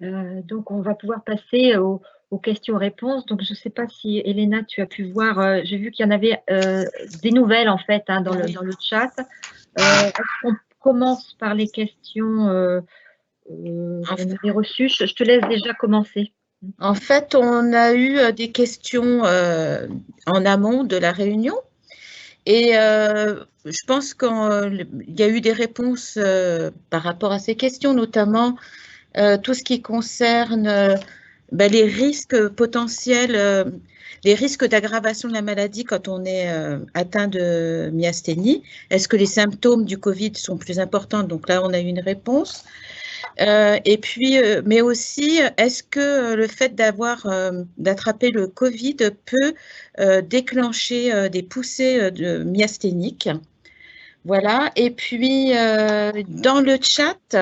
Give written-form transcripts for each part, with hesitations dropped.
Donc, on va pouvoir passer aux questions-réponses. Donc, je ne sais pas si, Elena, tu as pu voir, j'ai vu qu'il y en avait des nouvelles, en fait, hein, dans le chat. Est-ce qu'on commence par les questions qu'on avait reçues? Je te laisse déjà commencer. En fait, on a eu des questions en amont de la réunion et je pense qu'il y a eu des réponses par rapport à ces questions, notamment tout ce qui concerne les risques potentiels, les risques d'aggravation de la maladie quand on est atteint de myasthénie. Est-ce que les symptômes du Covid sont plus importants? Donc là, on a eu une réponse. Et puis, mais aussi, est-ce que le fait d'attraper le Covid peut déclencher des poussées myasthéniques? Voilà. Et puis, dans le chat,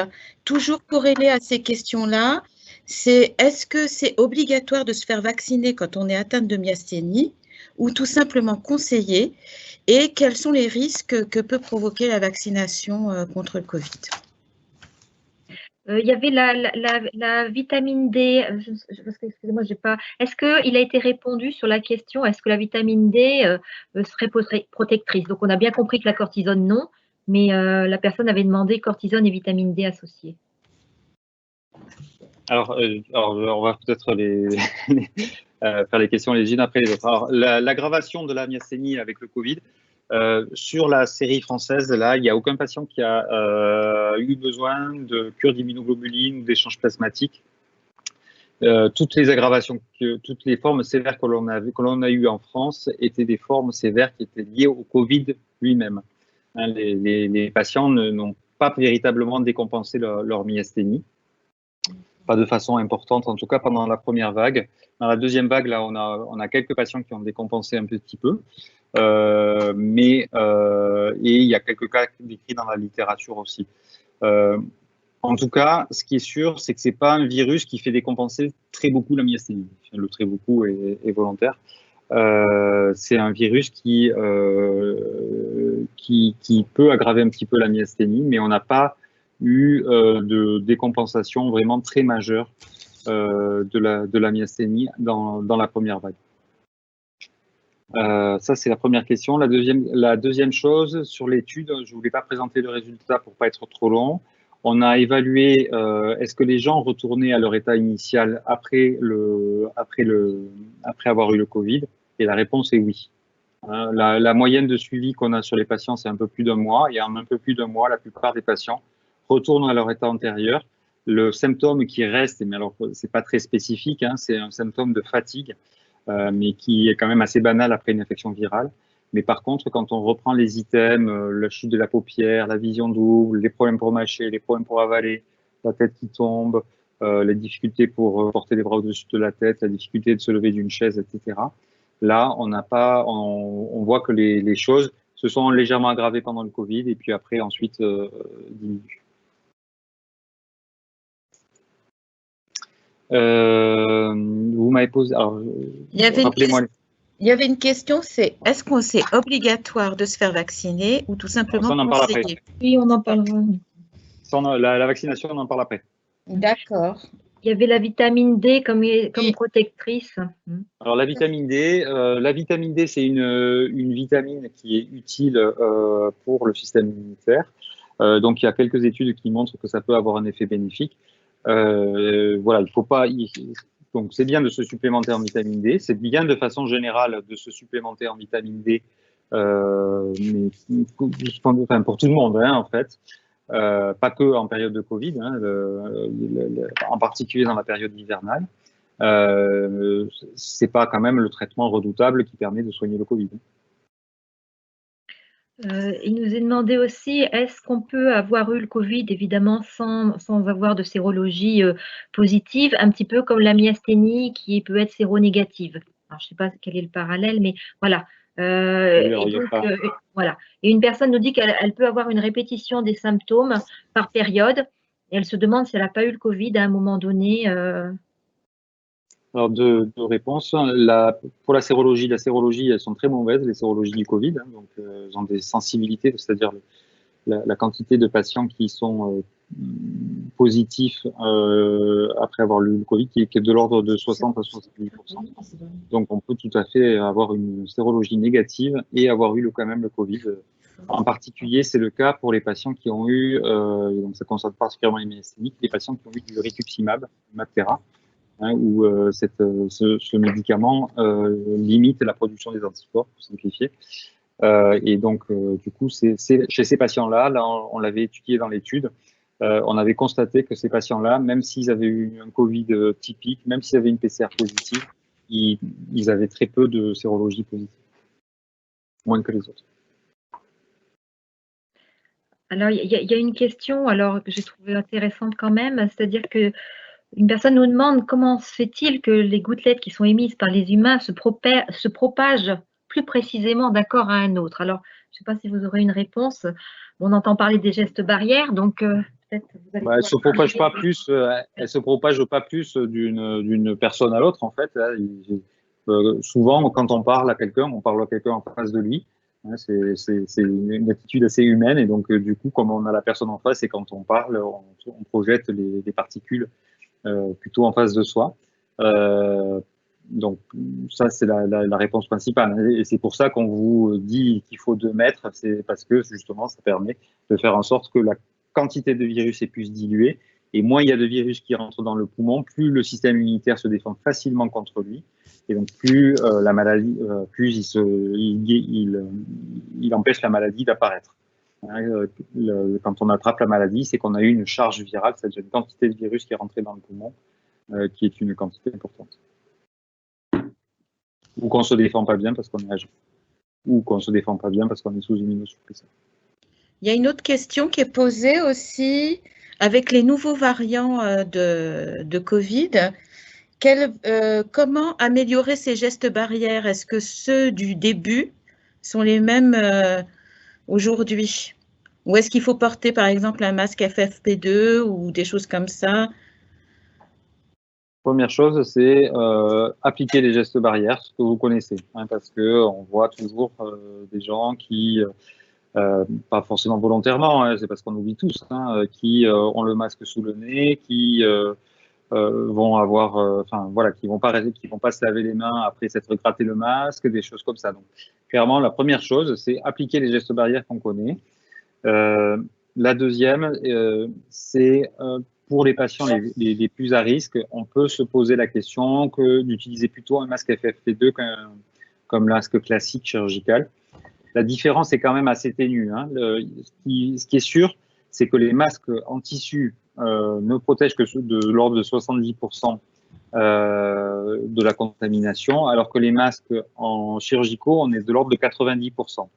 toujours corrélé à ces questions-là, c'est est-ce que c'est obligatoire de se faire vacciner quand on est atteinte de myasthénie ou tout simplement conseillé? Et quels sont les risques que peut provoquer la vaccination contre le Covid? Il y avait la vitamine D, excusez-moi, j'ai pas. Est-ce qu'il a été répondu sur la question, est-ce que la vitamine D serait protectrice? Donc, on a bien compris que la cortisone, non, mais la personne avait demandé cortisone et vitamine D associées. Alors, on va peut-être faire les questions les unes après les autres. Alors, l'aggravation de la myasthénie avec le Covid, sur la série française, là, il n'y a aucun patient qui a eu besoin de cure d'immunoglobuline ou d'échange plasmatique. Toutes les aggravations, toutes les formes sévères que l'on a eues en France étaient des formes sévères qui étaient liées au Covid lui-même. Hein, les patients n'ont pas véritablement décompensé leur myasthénie. Pas de façon importante, en tout cas pendant la première vague. Dans la deuxième vague, là, on a quelques patients qui ont décompensé un petit peu, et il y a quelques cas décrits dans la littérature aussi. En tout cas, ce qui est sûr, c'est que c'est pas un virus qui fait décompenser très beaucoup la myasthénie. Le très beaucoup est volontaire. C'est un virus qui peut aggraver un petit peu la myasthénie, mais on n'a pas eu de décompensation vraiment très majeure de la myasthénie dans la première vague. Ça, c'est la première question. La deuxième chose, sur l'étude, je ne voulais pas présenter le résultat pour pas être trop long. On a évalué est-ce que les gens retournaient à leur état initial après avoir eu le Covid, et la réponse est oui. La moyenne de suivi qu'on a sur les patients, c'est un peu plus d'un mois, et en un peu plus d'un mois, la plupart des patients retournent à leur état antérieur. Le symptôme qui reste, mais alors c'est pas très spécifique, hein, c'est un symptôme de fatigue, mais qui est quand même assez banal après une infection virale. Mais par contre, quand on reprend les items, la chute de la paupière, la vision double, les problèmes pour mâcher, les problèmes pour avaler, la tête qui tombe, les difficultés pour porter les bras au-dessus de la tête, la difficulté de se lever d'une chaise, etc. Là, on voit que les choses se sont légèrement aggravées pendant le Covid et puis après, ensuite, diminuent. Vous m'avez posé. Alors, il y avait une question, c'est est-ce qu'on c'est obligatoire de se faire vacciner ou tout simplement on en parle après. Oui, on en parlera. La vaccination, on en parle après. D'accord. Il y avait la vitamine D comme protectrice. Alors la vitamine D, c'est une vitamine qui est utile pour le système immunitaire. Donc il y a quelques études qui montrent que ça peut avoir un effet bénéfique. Voilà, il faut pas. Donc c'est bien de se supplémenter en vitamine D. C'est bien de façon générale de se supplémenter en vitamine D, mais pour tout le monde, hein, en fait. Pas que en période de Covid, hein, en particulier dans la période hivernale. C'est pas quand même le traitement redoutable qui permet de soigner le Covid. Il nous est demandé aussi, est-ce qu'on peut avoir eu le Covid, évidemment, sans avoir de sérologie positive, un petit peu comme la myasthénie qui peut être séronégative. Alors, je ne sais pas quel est le parallèle, mais voilà. Voilà. Et une personne nous dit qu'elle peut avoir une répétition des symptômes par période, et elle se demande si elle n'a pas eu le Covid à un moment donné. Alors, deux réponses. Pour la sérologie, elles sont très mauvaises, les sérologies du Covid. Hein, donc, elles ont des sensibilités, c'est-à-dire la quantité de patients qui sont positifs après avoir eu le Covid, qui est de l'ordre de 60 à 70%. Donc, on peut tout à fait avoir une sérologie négative et avoir eu quand même le Covid. En particulier, c'est le cas pour les patients qui ont eu, donc ça concerne particulièrement les myasthéniques, les patients qui ont eu du rituximab, Mabtera, où ce médicament limite la production des anticorps, pour simplifier. Et donc, du coup, chez ces patients-là, on l'avait étudié dans l'étude, on avait constaté que ces patients-là, même s'ils avaient eu un Covid typique, même s'ils avaient une PCR positive, ils avaient très peu de sérologie positive, moins que les autres. Alors, il y a une question alors, que j'ai trouvée intéressante quand même, c'est-à-dire que une personne nous demande comment se fait-il que les gouttelettes qui sont émises par les humains se propagent plus précisément d'un corps à un autre. Alors, je ne sais pas si vous aurez une réponse. On entend parler des gestes barrières, donc peut-être vous allez elle se propage pas plus d'une personne à l'autre en fait. Souvent, quand on parle à quelqu'un, on parle à quelqu'un en face de lui. C'est une attitude assez humaine et donc du coup, comme on a la personne en face et quand on parle, on projette les particules plutôt en face de soi. Donc ça, c'est la réponse principale. Et c'est pour ça qu'on vous dit qu'il faut 2 mètres, c'est parce que justement, ça permet de faire en sorte que la quantité de virus est plus diluée. Et moins il y a de virus qui rentrent dans le poumon, plus le système immunitaire se défend facilement contre lui. Et donc plus la maladie, plus il empêche la maladie d'apparaître. Quand on attrape la maladie, c'est qu'on a eu une charge virale, c'est-à-dire une quantité de virus qui est rentrée dans le poumon, qui est une quantité importante. Ou qu'on se défend pas bien parce qu'on est âgé. Ou qu'on se défend pas bien parce qu'on est sous immunosuppresseur. Il y a une autre question qui est posée aussi avec les nouveaux variants de Covid. Comment améliorer ces gestes barrières? Est-ce que ceux du début sont les mêmes aujourd'hui? Ou est-ce qu'il faut porter, par exemple, un masque FFP2 ou des choses comme ça? Première chose, c'est appliquer les gestes barrières, ce que vous connaissez, parce qu'on voit toujours des gens qui, pas forcément volontairement, c'est parce qu'on oublie tous, qui ont le masque sous le nez, qui vont avoir, qui vont pas se laver les mains après s'être gratté le masque, des choses comme ça. Donc, clairement, la première chose, c'est appliquer les gestes barrières qu'on connaît. La deuxième, c'est pour les patients les plus à risque, on peut se poser la question que d'utiliser plutôt un masque FFP2 comme masque classique chirurgical. La différence est quand même assez ténue. Ce qui est sûr, c'est que les masques en tissu ne protègent que de l'ordre de 70% de la contamination, alors que les masques en chirurgicaux, on est de l'ordre de 90%.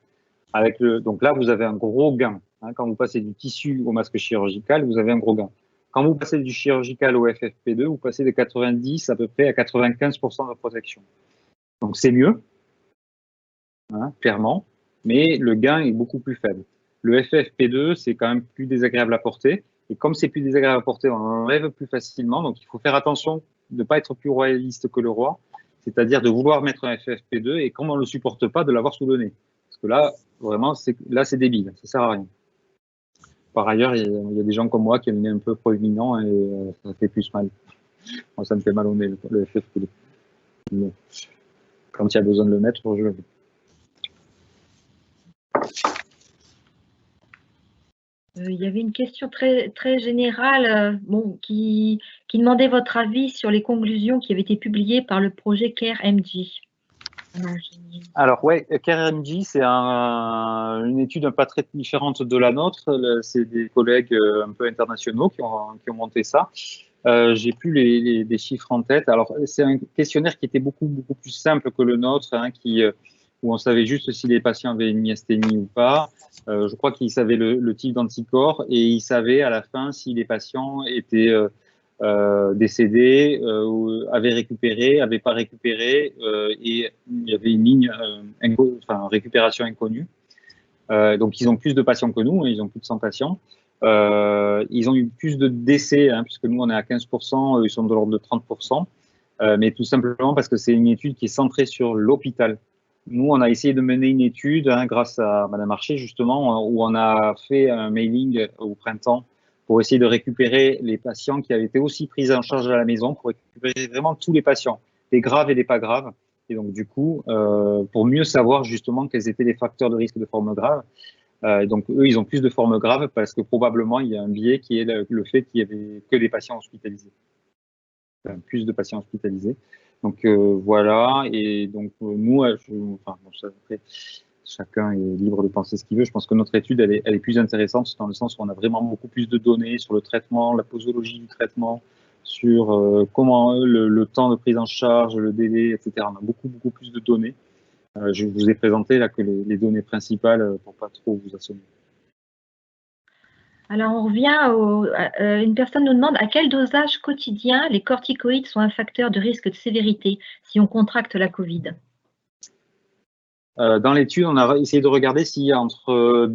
Donc là, vous avez un gros gain. Quand vous passez du tissu au masque chirurgical, vous avez un gros gain. Quand vous passez du chirurgical au FFP2, vous passez de 90 à peu près à 95% de protection. Donc c'est mieux, clairement, mais le gain est beaucoup plus faible. Le FFP2, c'est quand même plus désagréable à porter. Et comme c'est plus désagréable à porter, on l'enlève plus facilement. Donc il faut faire attention de ne pas être plus royaliste que le roi, c'est-à-dire de vouloir mettre un FFP2 et comme on ne le supporte pas, de l'avoir sous le nez. Parce que là, vraiment, c'est débile, ça sert à rien. Par ailleurs, il y a des gens comme moi qui ont le nez un peu proéminent et ça fait plus mal. Moi, ça me fait mal au nez, le FFP2. Bon. Quand il y a besoin de le mettre, je le mets. Il y avait une question très, très générale qui demandait votre avis sur les conclusions qui avaient été publiées par le projet CARE-MG. Alors ouais, CARE-MG, c'est une étude un peu très différente de la nôtre. C'est des collègues un peu internationaux qui ont monté ça. J'ai plus les chiffres en tête. Alors c'est un questionnaire qui était beaucoup plus simple que le nôtre, où on savait juste si les patients avaient une myasthénie ou pas. Je crois qu'ils savaient le type d'anticorps et ils savaient à la fin si les patients étaient décédés, avaient récupéré, avaient pas récupéré, et il y avait une ligne récupération inconnue. Donc ils ont plus de patients que nous, ils ont plus de 100 patients. Ils ont eu plus de décès, puisque nous on est à 15%, ils sont de l'ordre de 30%, mais tout simplement parce que c'est une étude qui est centrée sur l'hôpital. Nous, on a essayé de mener une étude grâce à Madame Archer, justement, où on a fait un mailing au printemps pour essayer de récupérer les patients qui avaient été aussi pris en charge à la maison, pour récupérer vraiment tous les patients, les graves et les pas graves. Et donc, du coup, pour mieux savoir justement quels étaient les facteurs de risque de forme grave. Donc, eux, ils ont plus de formes graves parce que probablement, il y a un biais qui est le fait qu'il y avait que des patients hospitalisés. Enfin, plus de patients hospitalisés. Donc, voilà. Et donc, nous, enfin, bon, ça, après, chacun est libre de penser ce qu'il veut. Je pense que notre étude, elle est plus intéressante dans le sens où on a vraiment beaucoup plus de données sur le traitement, la posologie du traitement, sur comment le temps de prise en charge, le délai, etc. On a beaucoup plus de données. Je vous ai présenté là que les données principales pour pas trop vous assommer. Alors, on revient une personne nous demande à quel dosage quotidien les corticoïdes sont un facteur de risque de sévérité si on contracte la Covid. Dans l'étude, on a essayé de regarder s'il y a entre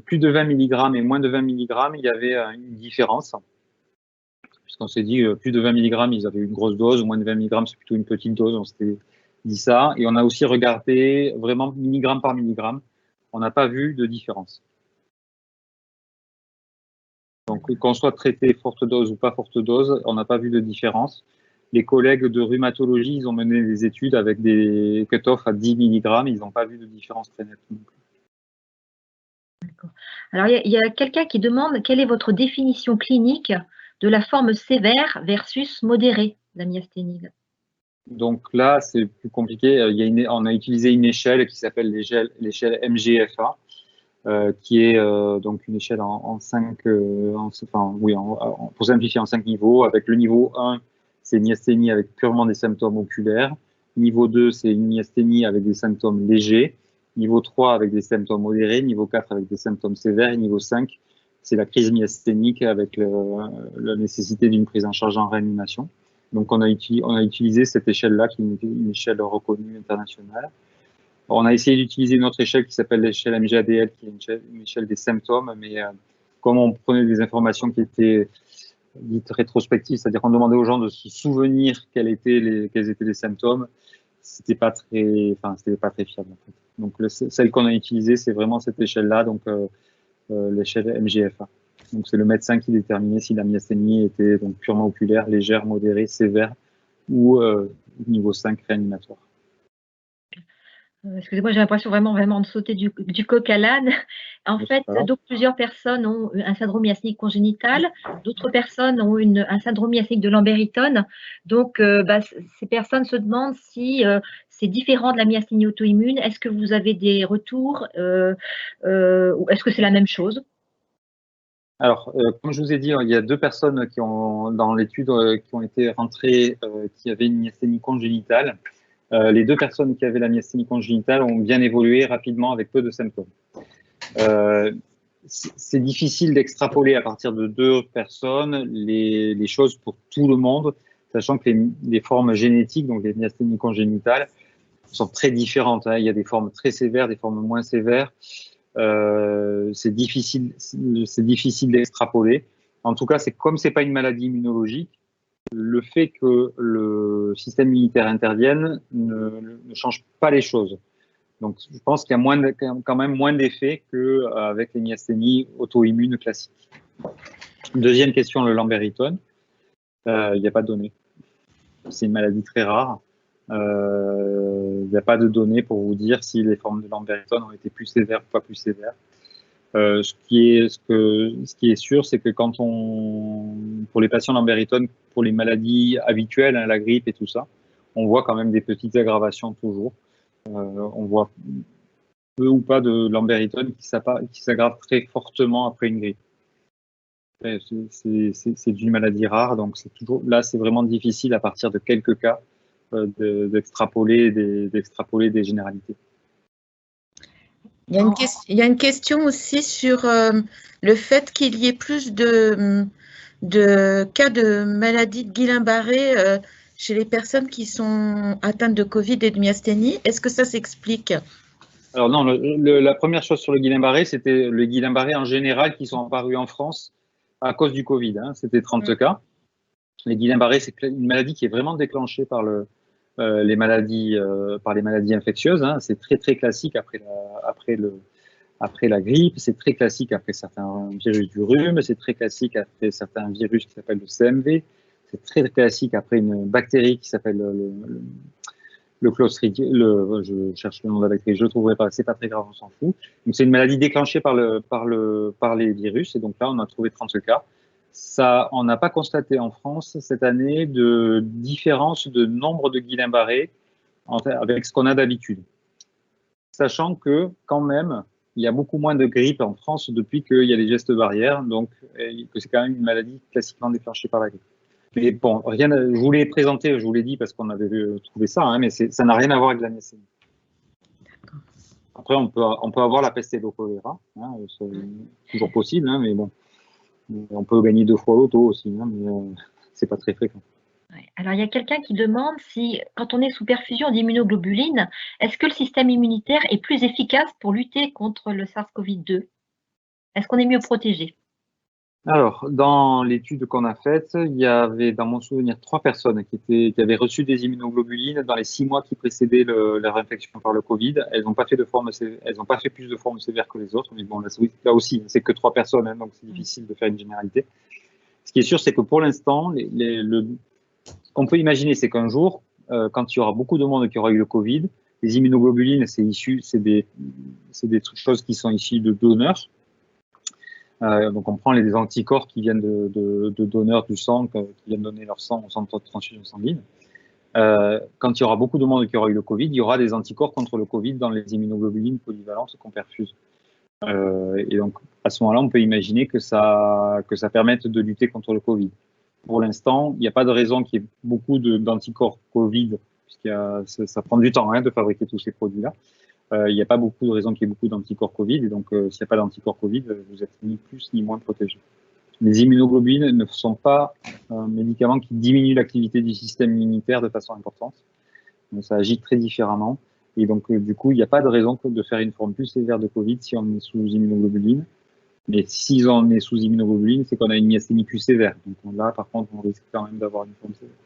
plus de 20 mg et moins de 20 mg, il y avait une différence. Puisqu'on s'est dit plus de 20 mg, ils avaient une grosse dose, moins de 20 mg, c'est plutôt une petite dose. On s'était dit ça. Et on a aussi regardé vraiment milligramme par milligramme. On n'a pas vu de différence. Donc, qu'on soit traité forte dose ou pas forte dose, on n'a pas vu de différence. Les collègues de rhumatologie, ils ont mené des études avec des cut-off à 10 mg, ils n'ont pas vu de différence très nette. D'accord. Alors, il y a quelqu'un qui demande quelle est votre définition clinique de la forme sévère versus modérée de la myasthénie. Donc là, c'est plus compliqué. On a utilisé une échelle qui s'appelle l'échelle MGFA, qui est donc une échelle en 5, pour simplifier, en 5 niveaux. Avec le niveau 1, c'est une myasthénie avec purement des symptômes oculaires. Niveau 2, c'est une myasthénie avec des symptômes légers. Niveau 3, avec des symptômes modérés. Niveau 4, avec des symptômes sévères. Et niveau 5, c'est la crise myasthénique avec la nécessité d'une prise en charge en réanimation. Donc, on a utilisé cette échelle-là, qui est une échelle reconnue internationale. On a essayé d'utiliser une autre échelle qui s'appelle l'échelle MGADL, qui est une échelle des symptômes, mais comme on prenait des informations qui étaient dites rétrospectives, c'est-à-dire qu'on demandait aux gens de se souvenir quels étaient les symptômes, c'était pas très fiable en fait. Donc celle qu'on a utilisée, c'est vraiment cette échelle-là, donc l'échelle MGFA. Donc c'est le médecin qui déterminait si la myasthénie était donc purement oculaire, légère, modérée, sévère ou niveau 5 réanimatoire. Excusez-moi, j'ai l'impression vraiment de sauter du coq à l'âne. En fait, donc plusieurs personnes ont un syndrome myasthénique congénital, d'autres personnes ont un syndrome myasthénique de Lambertone. Donc, ces personnes se demandent si c'est différent de la myasthénie auto-immune. Est-ce que vous avez des retours ou est-ce que c'est la même chose? Alors, comme je vous ai dit, il y a 2 personnes qui ont, dans l'étude, qui ont été rentrées, qui avaient une myasthénie congénitale. Les 2 personnes qui avaient la myasthénie congénitale ont bien évolué rapidement avec peu de symptômes. C'est difficile d'extrapoler à partir de 2 personnes les choses pour tout le monde, sachant que les formes génétiques, donc les myasthénies congénitales, sont très différentes. Il y a des formes très sévères, des formes moins sévères. C'est difficile d'extrapoler. En tout cas, comme c'est pas une maladie immunologique, le fait que le système immunitaire intervienne ne change pas les choses. Donc, je pense qu'il y a quand même moins d'effets qu'avec les myasthénies auto-immunes classiques. Deuxième question, le Lambertone. Il n'y a pas de données. C'est une maladie très rare. Il n'y a pas de données pour vous dire si les formes de Lambertone ont été plus sévères ou pas plus sévères. Ce qui est sûr, c'est que pour les patients Lambertone, pour les maladies habituelles, la grippe et tout ça, on voit quand même des petites aggravations toujours. On voit peu ou pas de Lambertone qui s'aggrave très fortement après une grippe. C'est une maladie rare, donc c'est vraiment difficile à partir de quelques cas d'extrapoler des généralités. Il y a une question aussi sur le fait qu'il y ait plus de cas de maladie de Guillain-Barré chez les personnes qui sont atteintes de Covid et de myasthénie. Est-ce que ça s'explique? Alors non, la première chose sur le Guillain-Barré, c'était le Guillain-Barré en général qui sont apparus en France à cause du Covid. C'était 30 cas. Les Guillain-Barré, c'est une maladie qui est vraiment déclenchée par les maladies infectieuses. C'est très très classique après après la grippe, c'est très classique après certains virus du rhume, c'est très classique après certains virus qui s'appellent le CMV, c'est très classique après une bactérie qui s'appelle le Clostridium, je cherche le nom de la bactérie, je le trouverai pas, c'est pas très grave, on s'en fout. Donc c'est une maladie déclenchée par les virus, et donc là on a trouvé 30 cas. Ça, on n'a pas constaté en France cette année de différence de nombre de Guillain-Barré avec ce qu'on a d'habitude. Sachant que quand même, il y a beaucoup moins de grippe en France depuis qu'il y a les gestes barrières, donc que c'est quand même une maladie classiquement déclenchée par la grippe. Mais bon, je vous l'ai présenté, je vous l'ai dit parce qu'on avait trouvé ça, hein, mais ça n'a rien à voir avec la myasthénie. Après, on peut avoir la peste et le choléra, hein, c'est toujours possible, hein, mais bon, on peut gagner 2 fois l'auto aussi, hein, mais c'est pas très fréquent. Ouais. Alors, il y a quelqu'un qui demande si, quand on est sous perfusion d'immunoglobulines, est-ce que le système immunitaire est plus efficace pour lutter contre le SARS-CoV-2? Est-ce qu'on est mieux protégé? Alors, dans l'étude qu'on a faite, il y avait, dans mon souvenir, 3 personnes qui avaient reçu des immunoglobulines dans les 6 mois qui précédaient leur infection par le Covid. Elles n'ont pas fait plus de formes sévères que les autres, mais bon, là aussi, c'est que 3 personnes, hein, donc c'est difficile de faire une généralité. Ce qui est sûr, c'est que pour l'instant, ce qu'on peut imaginer, c'est qu'un jour, quand il y aura beaucoup de monde qui aura eu le Covid, les immunoglobulines, c'est des choses qui sont issues de donneurs. Donc on prend les anticorps qui viennent de donneurs du sang, qui viennent donner leur sang au centre de transfusion sanguine. Quand il y aura beaucoup de monde qui aura eu le Covid, il y aura des anticorps contre le Covid dans les immunoglobulines polyvalentes qu'on perfuse. Et donc à ce moment-là, on peut imaginer que ça permette de lutter contre le Covid. Pour l'instant, il n'y a pas de raison qu'il y ait beaucoup d'anticorps Covid, puisque ça prend du temps, hein, de fabriquer tous ces produits-là. Il n'y a pas beaucoup de raisons qu'il y ait beaucoup d'anticorps Covid, et donc s'il n'y a pas d'anticorps Covid, vous êtes ni plus ni moins protégé. Les immunoglobulines ne sont pas un médicament qui diminue l'activité du système immunitaire de façon importante. Donc, ça agit très différemment. Et donc, du coup, il n'y a pas de raison de faire une forme plus sévère de Covid si on est sous immunoglobulines. Mais si on est sous immunoglobulines, c'est qu'on a une myasthénie plus sévère. Donc là, par contre, on risque quand même d'avoir une forme sévère.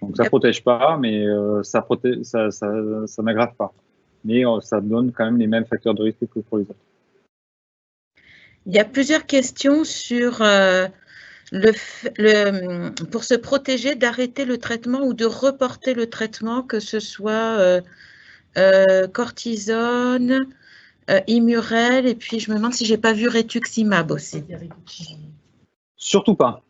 Donc ça protège pas, mais ça n'aggrave pas. Mais ça donne quand même les mêmes facteurs de risque que pour les autres. Il y a plusieurs questions sur pour se protéger d'arrêter le traitement ou de reporter le traitement, que ce soit cortisone, Immurel, et puis je me demande si j'ai pas vu Rituximab aussi. Surtout pas.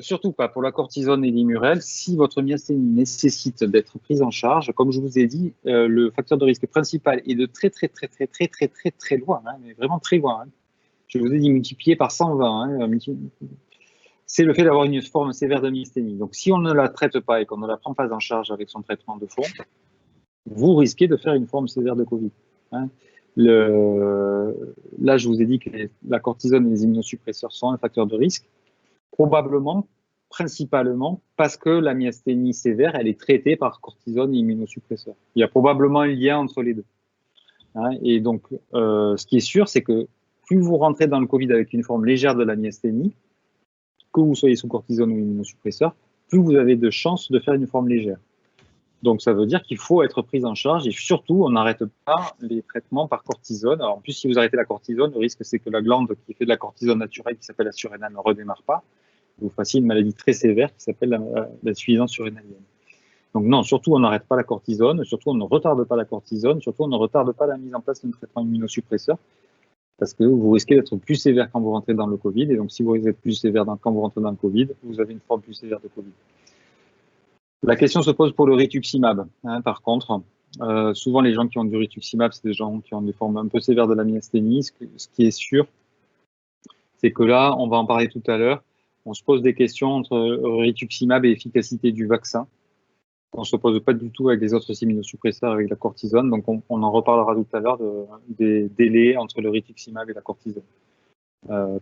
Surtout pas pour la cortisone et l'Immurel. Si votre myasthénie nécessite d'être prise en charge, comme je vous ai dit, le facteur de risque principal est de très loin, hein, mais vraiment très loin. Hein. Je vous ai dit multiplié par 120. Hein, c'est le fait d'avoir une forme sévère de myasthénie. Donc, si on ne la traite pas et qu'on ne la prend pas en charge avec son traitement de fond, vous risquez de faire une forme sévère de Covid. Hein. Là, je vous ai dit que la cortisone et les immunosuppresseurs sont un facteur de risque. Probablement, principalement, parce que la myasthénie sévère, elle est traitée par cortisone et immunosuppresseurs. Il y a probablement un lien entre les deux. Hein, et donc, ce qui est sûr, c'est que plus vous rentrez dans le Covid avec une forme légère de la myasthénie, que vous soyez sous cortisone ou immunosuppresseur, plus vous avez de chances de faire une forme légère. Donc, ça veut dire qu'il faut être pris en charge et surtout, on n'arrête pas les traitements par cortisone. Alors, en plus, si vous arrêtez la cortisone, le risque, c'est que la glande qui fait de la cortisone naturelle, qui s'appelle la surrénale, ne redémarre pas. Vous fassiez une maladie très sévère qui s'appelle l'insuffisance surrénalienne. Donc, non, surtout, on n'arrête pas la cortisone, surtout, on ne retarde pas la cortisone, surtout, on ne retarde pas la mise en place d'un traitement immunosuppresseur parce que vous risquez d'être plus sévère quand vous rentrez dans le Covid. Et donc, si vous êtes plus sévère quand vous rentrez dans le Covid, vous avez une forme plus sévère de Covid. La question se pose pour le rituximab. Hein, par contre, souvent les gens qui ont du rituximab, c'est des gens qui ont des formes un peu sévères de la myasthénie. Ce qui est sûr, c'est que là, on va en parler tout à l'heure, on se pose des questions entre rituximab et efficacité du vaccin. On ne se pose pas du tout avec les autres immunosuppresseurs, avec la cortisone. Donc on en reparlera tout à l'heure des délais entre le rituximab et la cortisone.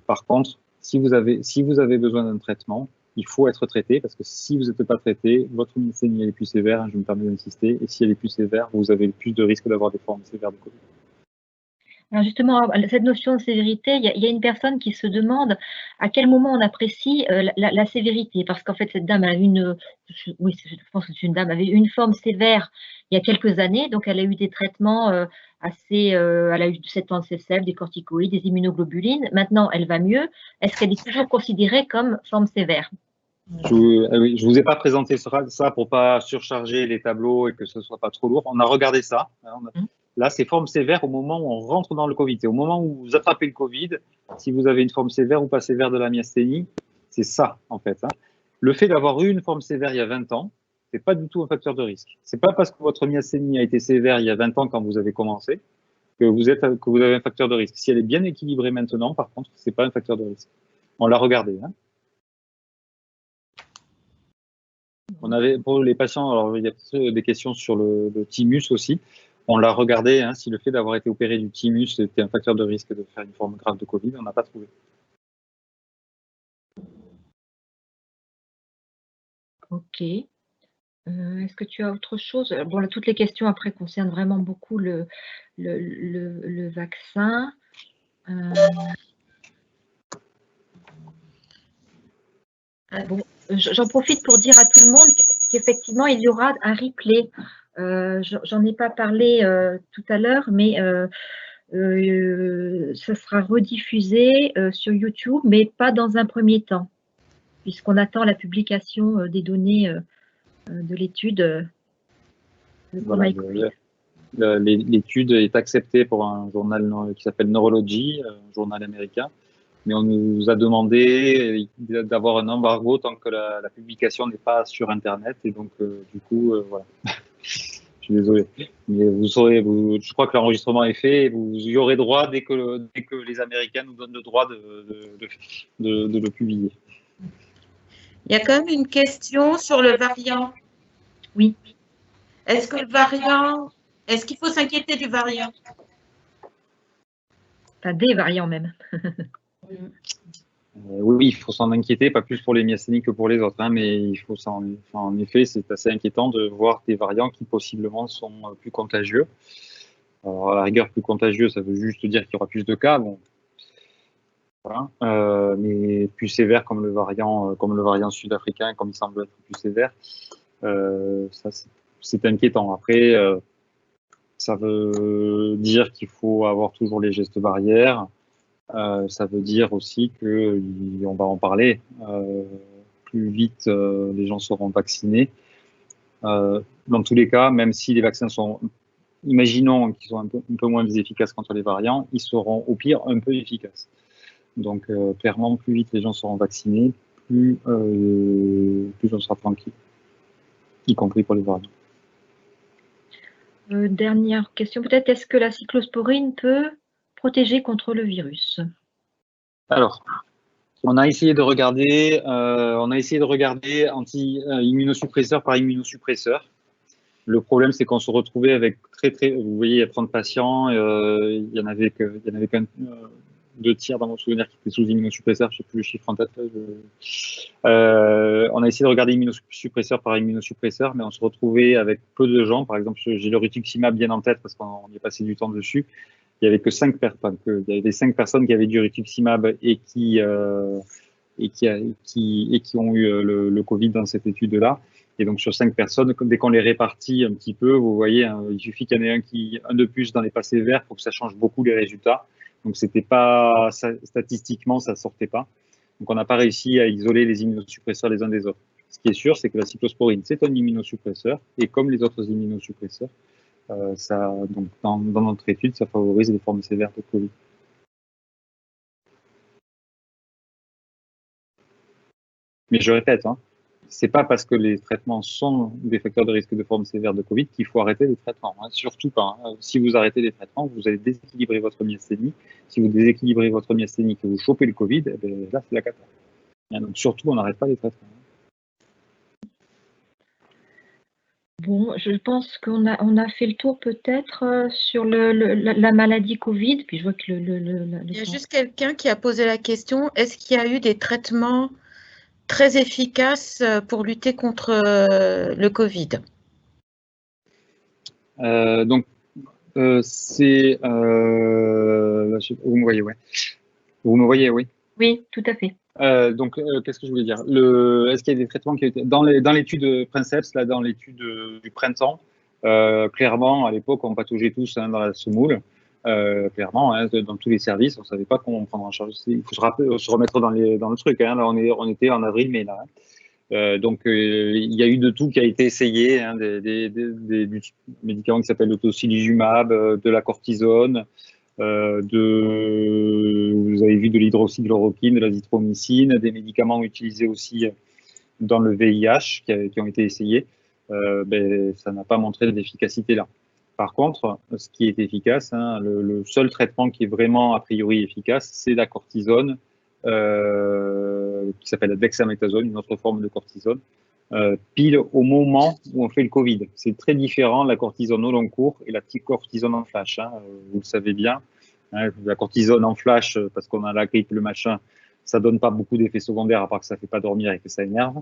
Par contre, si vous avez besoin d'un traitement, il faut être traité, parce que si vous n'êtes pas traité, votre myasthénie est plus sévère, hein, je me permets d'insister, et si elle est plus sévère, vous avez plus de risque d'avoir des formes sévères de Covid. Alors justement, cette notion de sévérité, il y a une personne qui se demande à quel moment on apprécie la sévérité, parce qu'en fait, cette dame a je pense que c'est une dame, avait une forme sévère il y a quelques années, donc elle a eu des traitements elle a eu 7 ans de CSF, des corticoïdes, des immunoglobulines. Maintenant, elle va mieux. Est-ce qu'elle est toujours considérée comme forme sévère? Je vous ai pas présenté ça pour pas surcharger les tableaux et que ce soit pas trop lourd. On a regardé ça. Là, c'est forme sévère au moment où on rentre dans le Covid. Et au moment où vous attrapez le Covid, si vous avez une forme sévère ou pas sévère de la myasthénie, c'est ça, en fait. Le fait d'avoir eu une forme sévère il y a 20 ans, c'est pas du tout un facteur de risque. C'est pas parce que votre myasthénie a été sévère il y a 20 ans quand vous avez commencé que vous avez un facteur de risque. Si elle est bien équilibrée maintenant, par contre, c'est pas un facteur de risque. On l'a regardé. On avait, pour les patients, alors il y a des questions sur le thymus aussi. On l'a regardé, si le fait d'avoir été opéré du thymus était un facteur de risque de faire une forme grave de Covid, on n'a pas trouvé. Ok. Est-ce que tu as autre chose? Bon, là, toutes les questions après concernent vraiment beaucoup le vaccin. Bon, j'en profite pour dire à tout le monde qu'effectivement, il y aura un replay. J'en ai pas parlé tout à l'heure, mais ça sera rediffusé sur YouTube, mais pas dans un premier temps, puisqu'on attend la publication des données de l'étude. Voilà, l'étude est acceptée pour un journal qui s'appelle Neurology, un journal américain, mais on nous a demandé d'avoir un embargo tant que la publication n'est pas sur Internet, et donc du coup, voilà. Je suis désolé, mais vous saurez, je crois que l'enregistrement est fait, et vous y aurez droit dès que les Américains nous donnent le droit de le publier. Il y a quand même une question sur le variant. Oui. Est-ce qu'il faut s'inquiéter du variant? Enfin, des variants même. Oui, il faut s'en inquiéter, pas plus pour les myasthénies que pour les autres, mais il faut en effet, c'est assez inquiétant de voir des variants qui possiblement sont plus contagieux. Alors, à la rigueur, plus contagieux, ça veut juste dire qu'il y aura plus de cas, bon. Voilà. Mais plus sévère comme le variant sud-africain, comme il semble être plus sévère, ça c'est inquiétant. Après, ça veut dire qu'il faut avoir toujours les gestes barrières. Ça veut dire aussi que, on va en parler, plus vite les gens seront vaccinés. Dans tous les cas, même si les vaccins sont, imaginons qu'ils sont un peu moins efficaces contre les variants, ils seront au pire un peu efficaces. Donc clairement, plus vite les gens seront vaccinés, plus on sera tranquille, y compris pour les variants. Dernière question, peut-être, est-ce que la cyclosporine peut protéger contre le virus? Alors, on a essayé de regarder anti-immunosuppresseur par immunosuppresseur. Le problème, c'est qu'on se retrouvait avec vous voyez, il y a 30 patients, il y en avait qu'un 2 tiers dans mon souvenir qui étaient sous immunosuppresseur, je ne sais plus le chiffre en tête. On a essayé de regarder immunosuppresseur par immunosuppresseur, mais on se retrouvait avec peu de gens. Par exemple, j'ai le rituximab bien en tête parce qu'on y a passé du temps dessus. Il n'y avait que 5 personnes. Il y avait 5 personnes qui avaient du rituximab et qui ont eu le Covid dans cette étude-là. Et donc, sur 5 personnes, dès qu'on les répartit un petit peu, vous voyez, il suffit qu'il y en ait un de plus dans les pas sévères pour que ça change beaucoup les résultats. Donc, c'était pas, statistiquement, ça sortait pas. Donc, on n'a pas réussi à isoler les immunosuppresseurs les uns des autres. Ce qui est sûr, c'est que la cyclosporine, c'est un immunosuppresseur. Et comme les autres immunosuppresseurs, donc dans notre étude, ça favorise les formes sévères de Covid. Mais je répète, c'est pas parce que les traitements sont des facteurs de risque de forme sévère de Covid qu'il faut arrêter les traitements. Surtout pas. Si vous arrêtez les traitements, vous allez déséquilibrer votre myasthénie. Si vous déséquilibrez votre myasthénie et que vous chopez le Covid, là, c'est la cata. Donc surtout, on n'arrête pas les traitements. Bon, je pense qu'on a fait le tour peut-être sur la maladie Covid. Puis je vois que il y a juste quelqu'un qui a posé la question, est-ce qu'il y a eu des traitements très efficaces pour lutter contre le Covid? Donc, c'est... vous me voyez, ouais. Vous me voyez, oui. Oui, tout à fait. Donc, qu'est-ce que je voulais dire? Est-ce qu'il y a des traitements qui ont été dans l'étude Princeps, là, dans l'étude du printemps, Clairement, à l'époque, on pataugeait tous dans la semoule. Clairement, dans tous les services, on ne savait pas comment prendre en charge. Il faut se remettre dans le truc. Là, on était en avril-mai. Donc, il y a eu de tout qui a été essayé, du médicament qui s'appelle le tocilizumab, de la cortisone, vous avez vu de l'hydroxychloroquine, de l'azithromycine, des médicaments utilisés aussi dans le VIH qui ont été essayés. Ça n'a pas montré d'efficacité là. Par contre, ce qui est efficace, le seul traitement qui est vraiment a priori efficace, c'est la cortisone, qui s'appelle la dexaméthasone, une autre forme de cortisone, pile au moment où on fait le Covid. C'est très différent la cortisone au long cours et la petite cortisone en flash. Vous le savez bien. La cortisone en flash, parce qu'on a la grippe, le machin, ça donne pas beaucoup d'effets secondaires à part que ça fait pas dormir et que ça énerve.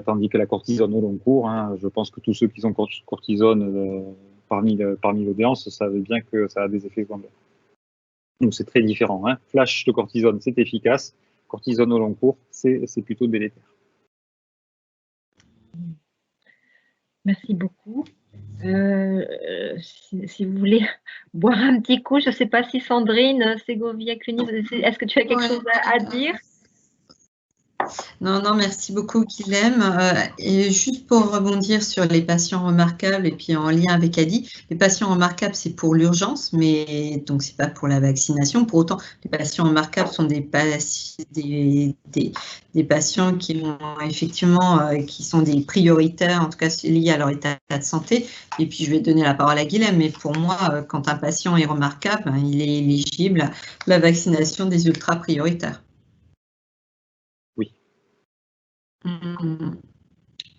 Tandis que la cortisone au long cours, je pense que tous ceux qui ont cortisone parmi l'audience savent bien que ça a des effets secondaires. Donc c'est très différent. Flash de cortisone, c'est efficace. Cortisone au long cours, c'est plutôt délétère. Merci beaucoup. Si vous voulez boire un petit coup, je ne sais pas si Sandrine Segovia-Cuny, est-ce que tu as quelque chose à dire? Non, merci beaucoup, Guilhem. Et juste pour rebondir sur les patients remarquables et puis en lien avec Adi, les patients remarquables, c'est pour l'urgence, mais donc c'est pas pour la vaccination. Pour autant, les patients remarquables sont des patients qui ont effectivement, qui sont des prioritaires, en tout cas liés à leur état de santé. Et puis je vais donner la parole à Guilhem, mais pour moi, quand un patient est remarquable, il est éligible à la vaccination des ultra prioritaires.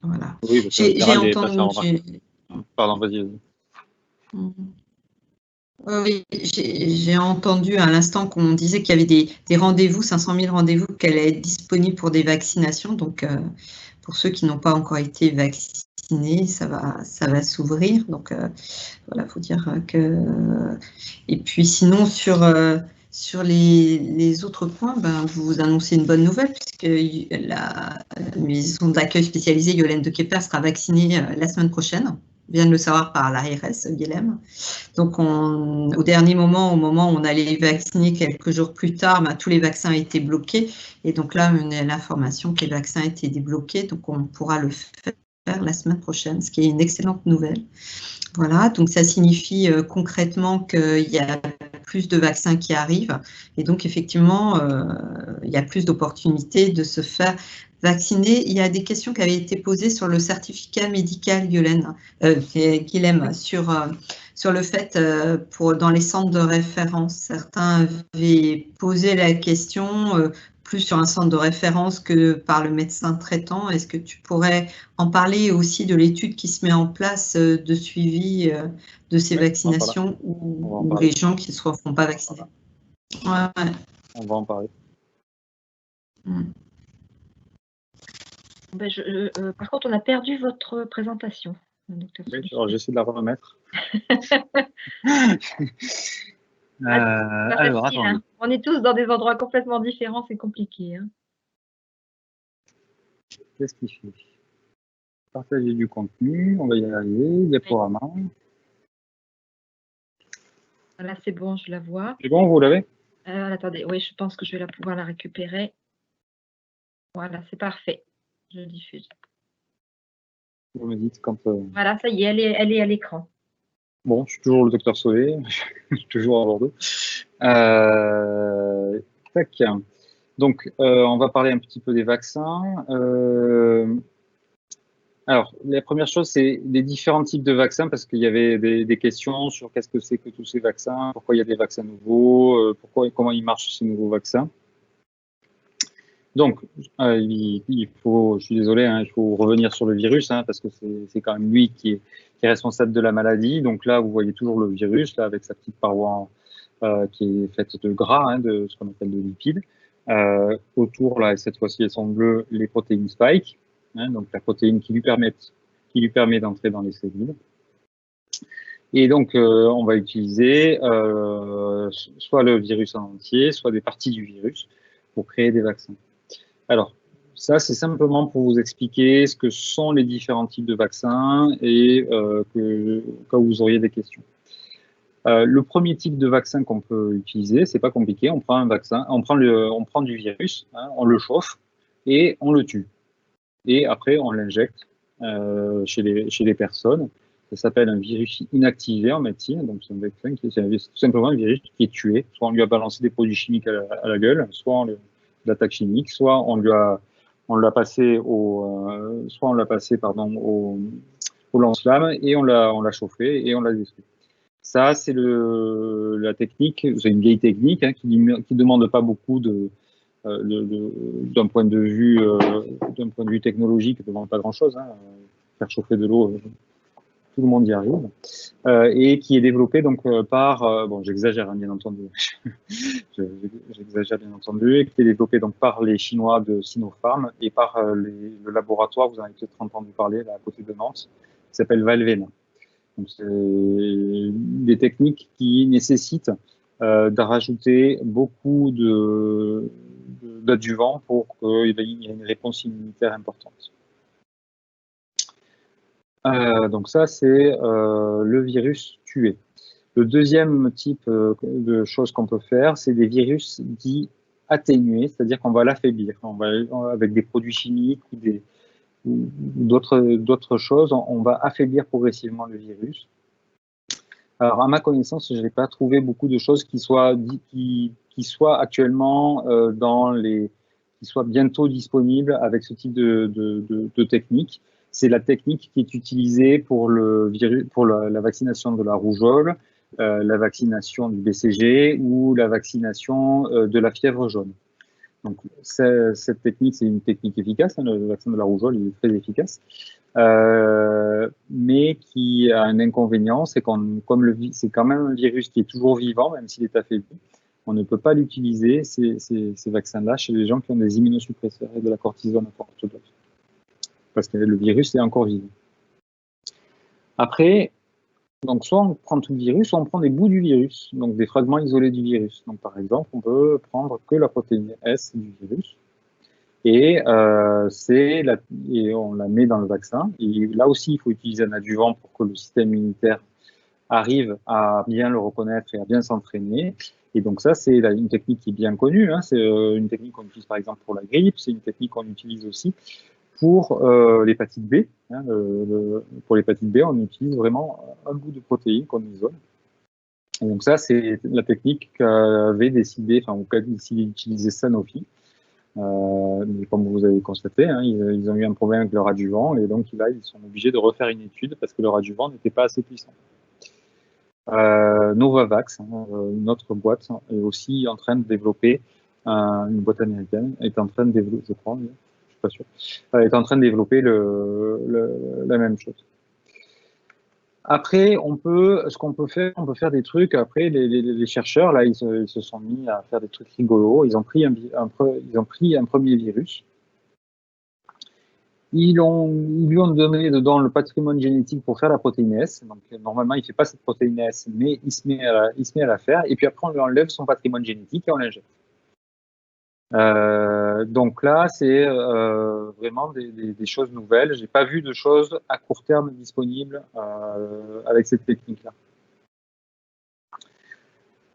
Voilà. Oui, j'ai entendu. Pardon, vas-y. Oui, j'ai entendu à l'instant qu'on disait qu'il y avait des rendez-vous, 500 000 rendez-vous, qu'elle est disponible pour des vaccinations. Donc, pour ceux qui n'ont pas encore été vaccinés, ça va s'ouvrir. Donc, voilà, faut dire que. Et puis, sinon, sur les autres points, je vous annoncer une bonne nouvelle, puisque la maison d'accueil spécialisée Yolène de Kepler sera vaccinée la semaine prochaine. On vient de le savoir par l'ARS, Guilhem. Donc, au dernier moment, au moment où on allait vacciner quelques jours plus tard, tous les vaccins ont été bloqués. Et donc là, on a l'information que les vaccins étaient débloqués. Donc, on pourra le faire la semaine prochaine, ce qui est une excellente nouvelle. Voilà, donc ça signifie concrètement qu'il y a plus de vaccins qui arrivent et donc effectivement, il y a plus d'opportunités de se faire vacciner. Il y a des questions qui avaient été posées sur le certificat médical, Guilhem, sur le fait dans les centres de référence. Certains avaient posé la question plus sur un centre de référence que par le médecin traitant. Est-ce que tu pourrais en parler aussi de l'étude qui se met en place de suivi de ces vaccinations ou les gens qui ne se font pas vacciner? Ouais. On va en parler. Par contre, on a perdu votre présentation. Oui, alors j'essaie de la remettre. Alors, attendez. On est tous dans des endroits complètement différents, c'est compliqué. Qu'est-ce qu'il fait? Partager du contenu, on va y arriver, diaporama. Voilà, c'est bon, je la vois. C'est bon, vous l'avez? Attendez, oui, je pense que je vais pouvoir la récupérer. Voilà, c'est parfait. Je diffuse. Vous me dites quand... Voilà, ça y est, elle est à l'écran. Bon, je suis toujours le docteur Sauvé, je suis toujours à Bordeaux. Tac. Donc, on va parler un petit peu des vaccins. Alors, la première chose, c'est les différents types de vaccins, parce qu'il y avait des questions sur qu'est-ce que c'est que tous ces vaccins, pourquoi il y a des vaccins nouveaux, pourquoi et comment ils marchent ces nouveaux vaccins. Donc, il faut, je suis désolé, il faut revenir sur le virus, parce que c'est quand même lui qui est responsable de la maladie. Donc là, vous voyez toujours le virus, là, avec sa petite paroi qui est faite de gras, de ce qu'on appelle de lipides. Autour, là, cette fois-ci, elles sont bleues, les protéines spike, donc la protéine qui lui permet d'entrer dans les cellules. Et donc, on va utiliser soit le virus en entier, soit des parties du virus pour créer des vaccins. Alors, ça, c'est simplement pour vous expliquer ce que sont les différents types de vaccins et quand vous auriez des questions. Le premier type de vaccin qu'on peut utiliser, c'est pas compliqué, on prend un vaccin, on prend du virus, hein, on le chauffe et on le tue. Et après, on l'injecte chez les personnes. Ça s'appelle un virus inactivé en médecine, donc c'est un vaccin c'est tout simplement un virus qui est tué. Soit on lui a balancé des produits chimiques à la gueule, soit de l'attaque chimique, soit on l'a passé au lance-flamme et on l'a chauffé et on l'a détruit. Ça, c'est la technique, c'est une vieille technique hein, qui demande pas beaucoup d'un point de vue technologique, ne demande pas grand-chose. Hein. Faire chauffer de l'eau, tout le monde y arrive, et qui est développé donc par, bon, j'exagère hein, bien entendu, j'exagère bien entendu, et qui est développé donc par les Chinois de Sinopharm et par le laboratoire, vous en avez peut-être entendu parler là à côté de Nantes, qui s'appelle Valvena. Donc c'est des techniques qui nécessitent de rajouter beaucoup d'adjuvants pour qu'il y ait une réponse immunitaire importante. Donc ça, c'est le virus tué. Le deuxième type de choses qu'on peut faire, c'est des virus dits atténués, c'est-à-dire qu'on va l'affaiblir. Avec des produits chimiques ou d'autres choses, on va affaiblir progressivement le virus. Alors, à ma connaissance, je n'ai pas trouvé beaucoup de choses qui soient actuellement qui soient bientôt disponibles avec ce type de technique. C'est la technique qui est utilisée pour la vaccination de la rougeole, la vaccination du BCG ou la vaccination de la fièvre jaune. Donc, cette technique, c'est une technique efficace. Hein, le vaccin de la rougeole, il est très efficace. Mais qui a un inconvénient, c'est comme c'est quand même un virus qui est toujours vivant, même s'il est affaibli, on ne peut pas l'utiliser, ces vaccins-là, chez les gens qui ont des immunosuppresseurs et de la cortisone à forte dose. Parce que le virus est encore vivant. Après, donc soit on prend tout le virus, soit on prend des bouts du virus, donc des fragments isolés du virus. Donc par exemple, on peut prendre que la protéine S du virus, et on la met dans le vaccin. Et là aussi, il faut utiliser un adjuvant pour que le système immunitaire arrive à bien le reconnaître et à bien s'entraîner. Et donc ça, c'est une technique qui est bien connue. Hein. C'est une technique qu'on utilise par exemple pour la grippe. C'est une technique qu'on utilise aussi pour l'hépatite B. Hein. Pour l'hépatite B, on utilise vraiment un bout de protéine qu'on isole. Et donc ça, c'est la technique qu'avait décidé d'utiliser Sanofi. Mais comme vous avez constaté, hein, ils ont eu un problème avec leur adjuvant et donc là, ils sont obligés de refaire une étude parce que leur adjuvant n'était pas assez puissant. Novavax, hein, une autre boîte, est aussi en train de développer, une boîte américaine, est en train de développer, je crois, je suis pas sûr, est en train de développer la même chose. Après, on peut faire des trucs. Après, les chercheurs, là, ils se sont mis à faire des trucs rigolos. Ils ont pris un premier virus. Ils lui ont donné dedans le patrimoine génétique pour faire la protéine S. Donc, normalement, il ne fait pas cette protéine S, mais il se met à la faire. Et puis après, on lui enlève son patrimoine génétique et on l'injecte. Donc là, c'est vraiment des choses nouvelles. J'ai pas vu de choses à court terme disponibles avec cette technique-là.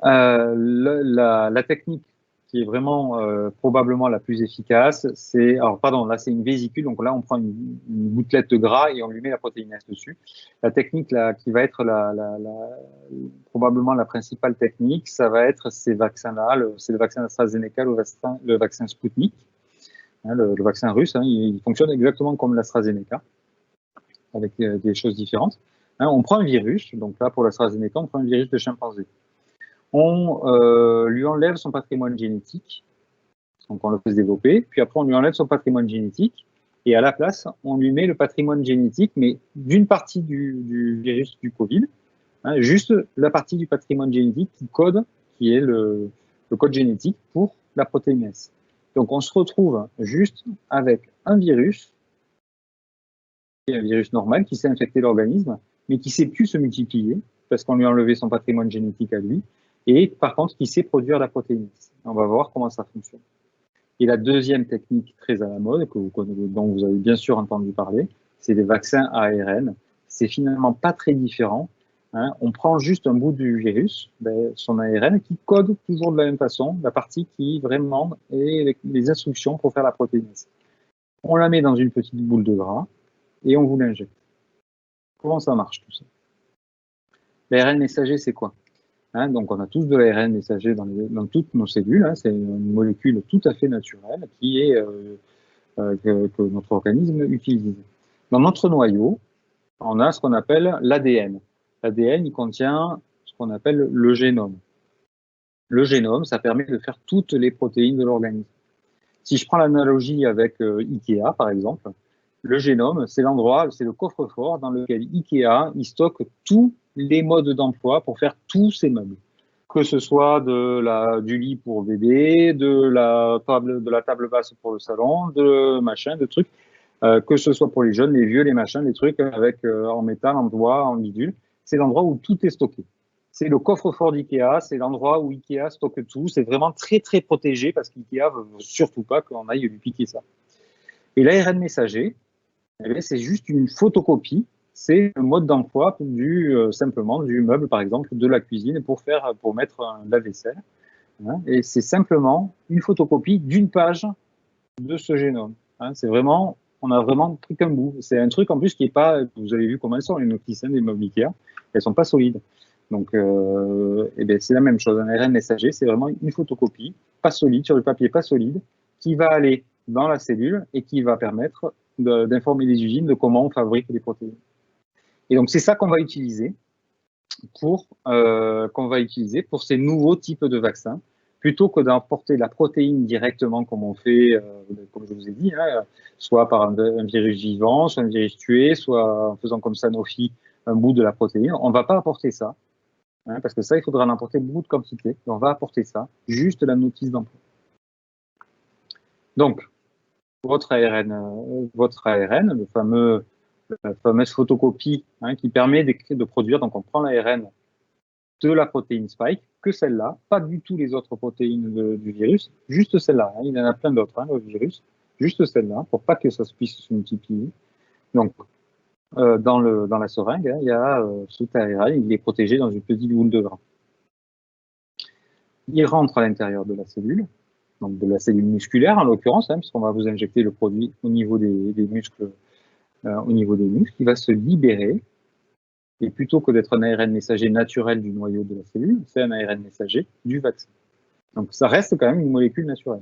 La technique qui est vraiment probablement la plus efficace, c'est, alors pardon, là c'est une vésicule, donc là on prend une gouttelette de gras et on lui met la protéine S dessus. La technique là, qui va être probablement la principale technique, ça va être ces vaccins-là, c'est le vaccin AstraZeneca, le vaccin Sputnik, hein, le vaccin russe, hein, il fonctionne exactement comme l'AstraZeneca, avec des choses différentes. Hein, on prend un virus, donc là pour l'AstraZeneca, on prend un virus de chimpanzé. On lui enlève son patrimoine génétique, donc on le fait se développer, puis après on lui enlève son patrimoine génétique, et à la place, on lui met le patrimoine génétique, mais d'une partie du virus du Covid, hein, juste la partie du patrimoine génétique qui est le code génétique pour la protéine S. Donc on se retrouve juste avec un virus normal qui s'est infecté l'organisme, mais qui ne sait plus se multiplier, parce qu'on lui a enlevé son patrimoine génétique à lui, et par contre, qui sait produire la protéine S. On va voir comment ça fonctionne. Et la deuxième technique très à la mode, dont vous avez bien sûr entendu parler, c'est les vaccins ARN. C'est finalement pas très différent. Hein. On prend juste un bout du virus, son ARN, qui code toujours de la même façon, la partie qui vraiment est les instructions pour faire la protéinase. On la met dans une petite boule de gras et on vous l'injecte. Comment ça marche tout ça? L'ARN messager, c'est quoi? Hein, donc, on a tous de l'ARN messager dans toutes nos cellules. Hein, c'est une molécule tout à fait naturelle qui est que notre organisme utilise. Dans notre noyau, on a ce qu'on appelle l'ADN. L'ADN, il contient ce qu'on appelle le génome. Le génome, ça permet de faire toutes les protéines de l'organisme. Si je prends l'analogie avec Ikea, par exemple, le génome, c'est l'endroit, c'est le coffre-fort dans lequel Ikea, il stocke tous les modes d'emploi pour faire tous ces meubles. Que ce soit du lit pour bébé, de la table basse pour le salon, de trucs, que ce soit pour les jeunes, les vieux, les machins, les trucs avec en métal, en bois, en bidule. C'est l'endroit où tout est stocké. C'est le coffre-fort d'Ikea, c'est l'endroit où Ikea stocke tout. C'est vraiment très, très protégé parce qu'Ikea ne veut surtout pas qu'on aille lui piquer ça. Et l'ARN messager, c'est juste une photocopie. C'est le mode d'emploi simplement du meuble, par exemple, de la cuisine pour mettre un lave-vaisselle. Hein, et c'est simplement une photocopie d'une page de ce génome. Hein, on a vraiment pris qu'un bout. C'est un truc en plus qui est pas, vous avez vu comment elles sont, les notices des meubles Ikea, elles sont pas solides. Donc, c'est la même chose. Un ARN messager, c'est vraiment une photocopie, pas solide, sur le papier pas solide, qui va aller dans la cellule et qui va permettre d'informer les usines de comment on fabrique les protéines. Et donc, c'est ça qu'on va utiliser pour ces nouveaux types de vaccins, plutôt que d'emporter la protéine directement comme on fait, comme je vous ai dit, hein, soit par un virus vivant, soit un virus tué, soit en faisant comme Sanofi un bout de la protéine. On ne va pas apporter ça, hein, parce que ça, il faudra en apporter beaucoup de quantité. On va apporter ça, juste la notice d'emploi. Donc, votre ARN, la fameuse photocopie, hein, qui permet de produire, donc on prend l'ARN de la protéine spike, que celle-là, pas du tout les autres protéines du virus, juste celle-là. Hein, il y en a plein d'autres, hein, le virus, juste celle-là, pour pas que ça puisse se multiplier. Donc, dans la seringue, hein, il y a cet ARN, il est protégé dans une petite boule de gras. Il rentre à l'intérieur de la cellule, donc de la cellule musculaire en l'occurrence, hein, puisqu'on va vous injecter le produit au niveau des muscles, il va se libérer. Et plutôt que d'être un ARN messager naturel du noyau de la cellule, c'est un ARN messager du vaccin. Donc ça reste quand même une molécule naturelle.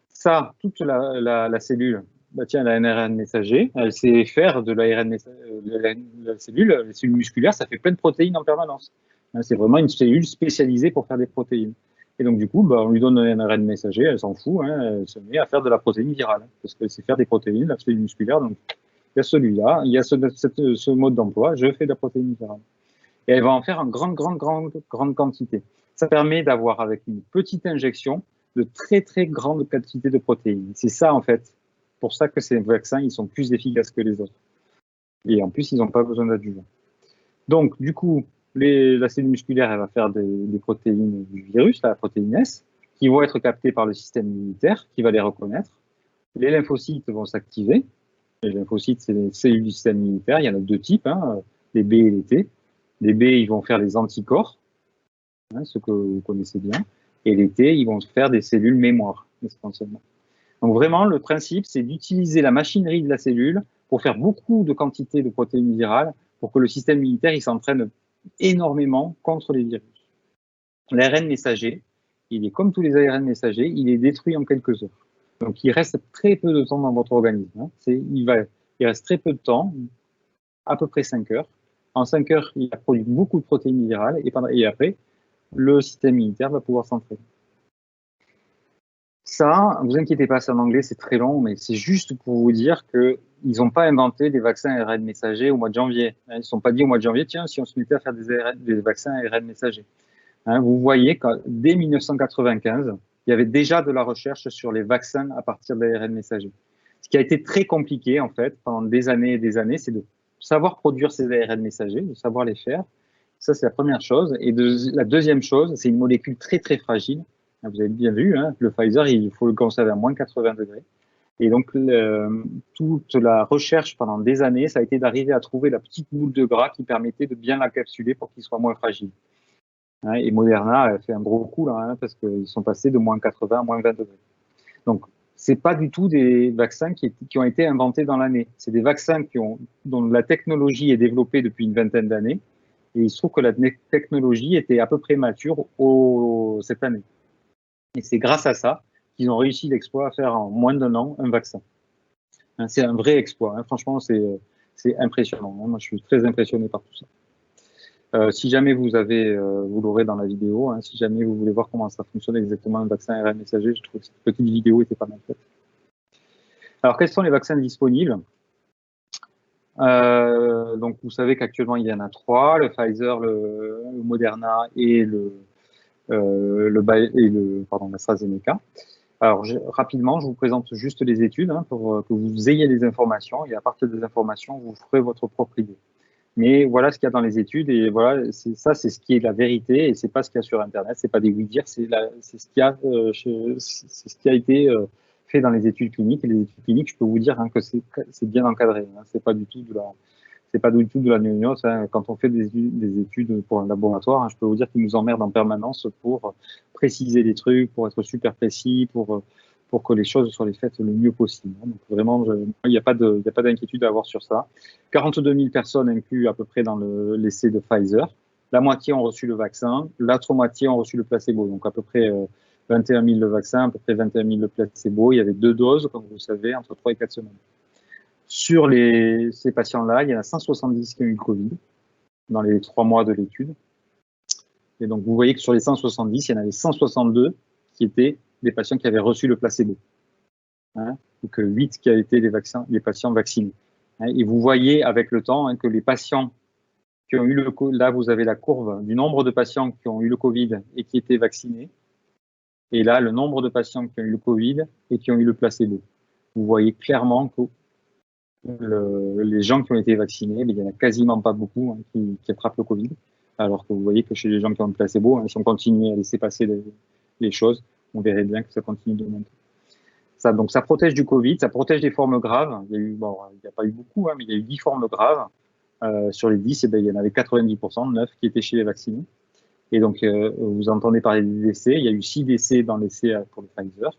Ça, toute la cellule, elle a un ARN messager, elle sait faire de l'ARN messager, la cellule musculaire, ça fait plein de protéines en permanence. C'est vraiment une cellule spécialisée pour faire des protéines. Et donc du coup, on lui donne un ARN messager, elle s'en fout, hein, elle se met à faire de la protéine virale, parce qu'elle sait faire des protéines, la cellule musculaire, donc il y a celui-là, il y a ce mode d'emploi, je fais de la protéine virale. Et elle va en faire en grande quantité. Ça permet d'avoir, avec une petite injection, de très, très grande quantité de protéines. C'est ça, en fait, pour ça que ces vaccins, ils sont plus efficaces que les autres. Et en plus, ils n'ont pas besoin d'adjuvants. Donc, du coup, la cellule musculaire, elle va faire des protéines du virus, la protéine S, qui vont être captées par le système immunitaire, qui va les reconnaître. Les lymphocytes vont s'activer. Les lymphocytes, c'est les cellules du système immunitaire. Il y en a deux types, hein, les B et les T. Les B, ils vont faire des anticorps, hein, ce que vous connaissez bien. Et les T, ils vont faire des cellules mémoire, essentiellement. Donc vraiment, le principe, c'est d'utiliser la machinerie de la cellule pour faire beaucoup de quantités de protéines virales pour que le système immunitaire il s'entraîne énormément contre les virus. L'ARN messager, il est comme tous les ARN messagers, il est détruit en quelques heures. Donc, il reste très peu de temps dans votre organisme. Hein. Il reste très peu de temps, à peu près 5 heures. En 5 heures, il a produit beaucoup de protéines virales et après, le système immunitaire va pouvoir s'entraîner. Ça, ne vous inquiétez pas, c'est en anglais, c'est très long, mais c'est juste pour vous dire qu'ils n'ont pas inventé des vaccins ARN messagers au mois de janvier. Ils ne se sont pas dit au mois de janvier, tiens, si on se mettait à faire des vaccins ARN messagers. Hein, vous voyez que dès 1995, il y avait déjà de la recherche sur les vaccins à partir de l'ARN messager. Ce qui a été très compliqué, en fait, pendant des années et des années, c'est de savoir produire ces ARN messagers, de savoir les faire. Ça, c'est la première chose. Et la deuxième chose, c'est une molécule très, très fragile. Vous avez bien vu, hein, le Pfizer, il faut le conserver à moins 80 degrés. Et donc, toute la recherche pendant des années, ça a été d'arriver à trouver la petite boule de gras qui permettait de bien l'encapsuler pour qu'il soit moins fragile. Hein, et Moderna a fait un gros coup là, hein, parce qu'ils sont passés de moins 80 à moins 20 degrés. Donc, c'est pas du tout des vaccins qui ont été inventés dans l'année. C'est des vaccins dont la technologie est développée depuis une vingtaine d'années. Et il se trouve que la technologie était à peu près mature cette année. Et c'est grâce à ça qu'ils ont réussi l'exploit à faire en moins d'un an un vaccin. Hein, c'est un vrai exploit. Hein. Franchement, c'est impressionnant. Hein. Moi, je suis très impressionné par tout ça. Si jamais vous l'aurez dans la vidéo, hein, si jamais vous voulez voir comment ça fonctionne exactement un vaccin ARN messager, je trouve que cette petite vidéo était pas mal faite. Alors, quels sont les vaccins disponibles? Donc, vous savez qu'actuellement, il y en a 3, le Pfizer, le Moderna et l'AstraZeneca. Alors, rapidement, je vous présente juste les études hein, pour que vous ayez des informations et à partir des informations, vous ferez votre propre idée. Mais voilà ce qu'il y a dans les études et voilà, c'est ce qui est la vérité et c'est pas ce qu'il y a sur Internet, c'est pas des oui-dire, c'est ce qui a été fait dans les études cliniques. Et les études cliniques, je peux vous dire hein, que c'est bien encadré. Hein, c'est pas du tout de la gnognosse. Hein. Quand on fait des études pour un laboratoire, hein, je peux vous dire qu'ils nous emmerdent en permanence pour préciser les trucs, pour être super précis, pour que les choses soient faites le mieux possible. Donc vraiment, il n'y a pas d'inquiétude à avoir sur ça. 42 000 personnes inclus à peu près dans l'essai de Pfizer. La moitié ont reçu le vaccin, l'autre moitié ont reçu le placebo. Donc à peu près 21 000 le vaccin, à peu près 21 000 le placebo. Il y avait 2 doses, comme vous le savez, entre 3 et 4 semaines. Sur ces patients-là, il y en a 170 qui ont eu le Covid dans les 3 mois de l'étude. Et donc vous voyez que sur les 170, il y en avait 162 qui étaient des patients qui avaient reçu le placebo. Hein, donc 8 qui avaient été les patients vaccinés. Hein, et vous voyez avec le temps hein, que les patients qui ont eu là vous avez la courbe du nombre de patients qui ont eu le Covid et qui étaient vaccinés. Et là, le nombre de patients qui ont eu le Covid et qui ont eu le placebo. Vous voyez clairement que les gens qui ont été vaccinés, il n'y en a quasiment pas beaucoup hein, qui attrapent le Covid. Alors que vous voyez que chez les gens qui ont le placebo, hein, si on continue à laisser passer les choses, on verrait bien que ça continue de monter. Donc ça protège du Covid, ça protège des formes graves. Il n'y a pas eu beaucoup, hein, mais il y a eu 10 formes graves. Sur les 10, il y en avait 90%, 9 qui étaient chez les vaccinés. Et donc, vous entendez parler des décès. Il y a eu 6 décès dans l'essai pour le Pfizer.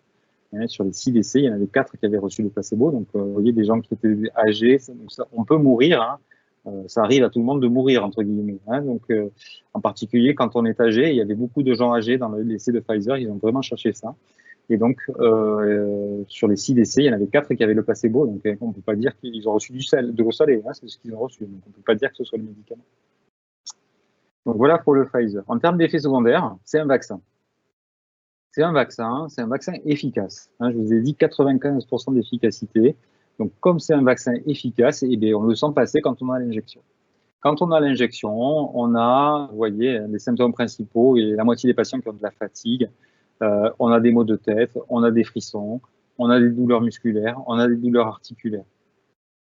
Et sur les 6 décès, il y en avait 4 qui avaient reçu le placebo. Donc, vous voyez, des gens qui étaient âgés. Donc on peut mourir. Hein. Ça arrive à tout le monde de mourir, entre guillemets. Hein. Donc, en particulier, quand on est âgé, il y avait beaucoup de gens âgés dans l'essai de Pfizer. Ils ont vraiment cherché ça. Et donc, sur les 6 décès, il y en avait 4 qui avaient le placebo. Donc, on ne peut pas dire qu'ils ont reçu de l'eau salée. Hein, c'est ce qu'ils ont reçu. Donc, on ne peut pas dire que ce soit le médicament. Donc, voilà pour le Pfizer. En termes d'effets secondaires, c'est un vaccin. C'est un vaccin efficace. Hein, je vous ai dit 95% d'efficacité. Donc, comme c'est un vaccin efficace, eh bien, on le sent passer quand on a l'injection. Quand on a l'injection, on a, vous voyez, les symptômes principaux et la moitié des patients qui ont de la fatigue. On a des maux de tête, on a des frissons, on a des douleurs musculaires, on a des douleurs articulaires.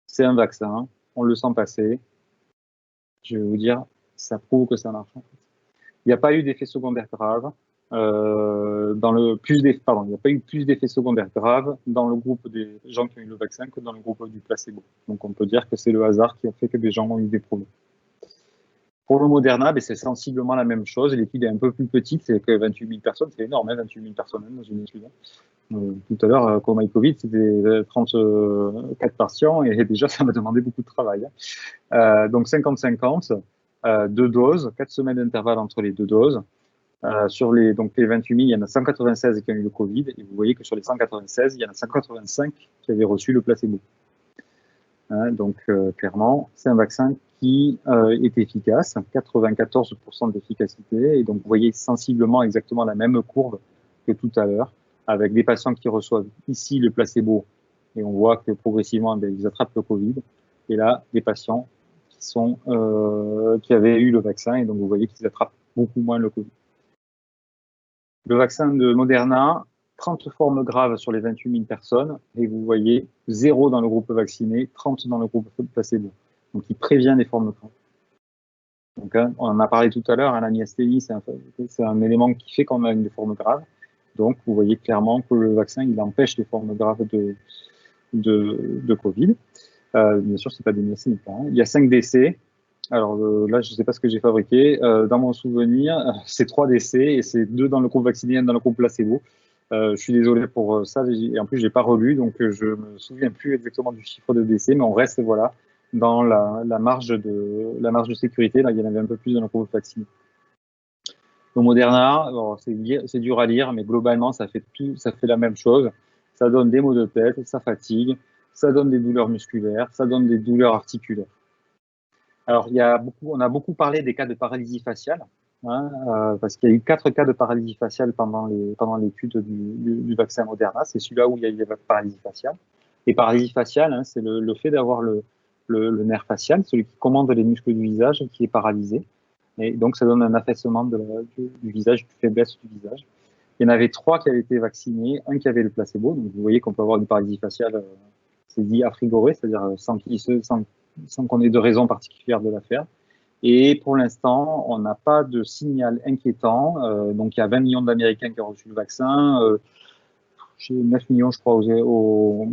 C'est un vaccin, on le sent passer. Je vais vous dire, ça prouve que ça marche. En fait. Il n'y a pas eu d'effets secondaires graves. Il n'y a pas eu plus d'effets secondaires graves dans le groupe des gens qui ont eu le vaccin que dans le groupe du placebo. Donc on peut dire que c'est le hasard qui a fait que des gens ont eu des problèmes. Pour le Moderna, c'est sensiblement la même chose. L'étude est un peu plus petite, c'est que 28 000 personnes, c'est énorme, hein, 28 000 personnes dans une étude. Tout à l'heure, comme avec Covid, c'était 34 patients et déjà, ça m'a demandé beaucoup de travail. Hein. Donc 50-50, 2 doses, 4 semaines d'intervalle entre les 2 doses. Sur les 28 000, il y en a 196 qui ont eu le Covid et vous voyez que sur les 196, il y en a 185 qui avaient reçu le placebo. Hein, donc clairement, c'est un vaccin qui est efficace, 94% d'efficacité, et donc vous voyez sensiblement exactement la même courbe que tout à l'heure, avec des patients qui reçoivent ici le placebo, et on voit que progressivement ils attrapent le Covid, et là des patients qui avaient eu le vaccin, et donc vous voyez qu'ils attrapent beaucoup moins le Covid. Le vaccin de Moderna, 30 formes graves sur les 28 000 personnes, et vous voyez 0 dans le groupe vacciné, 30 dans le groupe placebo. Donc, il prévient des formes graves. Donc, hein, on en a parlé tout à l'heure, hein, la myasthénie, c'est un élément qui fait qu'on a une forme grave. Donc, vous voyez clairement que le vaccin, il empêche les formes graves de Covid. Bien sûr, c'est pas des myasthénies. Hein. Il y a 5 décès. Alors là, je ne sais pas ce que j'ai fabriqué. Dans mon souvenir, c'est 3 décès et c'est 2 dans le groupe vacciné, 1 dans le groupe placebo. Je suis désolé pour ça et en plus, je n'ai pas relu, donc je ne me souviens plus exactement du chiffre de décès, mais on reste voilà, dans la marge de sécurité. Là, il y en avait un peu plus dans le groupe vacciné. Le Moderna, c'est dur à lire, mais globalement, ça fait la même chose. Ça donne des maux de tête, ça fatigue, ça donne des douleurs musculaires, ça donne des douleurs articulaires. Alors, on a beaucoup parlé des cas de paralysie faciale, hein, parce qu'il y a eu 4 cas de paralysie faciale pendant l'étude du vaccin Moderna. C'est celui-là où il y a eu la paralysie faciale. Et paralysie faciale, hein, c'est le fait d'avoir le nerf facial, celui qui commande les muscles du visage, qui est paralysé. Et donc, ça donne un affaissement du visage, une faiblesse du visage. Il y en avait 3 qui avaient été vaccinés, 1 qui avait le placebo. Donc, vous voyez qu'on peut avoir une paralysie faciale, c'est dit a priori, c'est-à-dire sans qu'on ait de raison particulière de la faire. Et pour l'instant, on n'a pas de signal inquiétant. Donc, il y a 20 millions d'Américains qui ont reçu le vaccin. J'ai 9 millions, je crois, en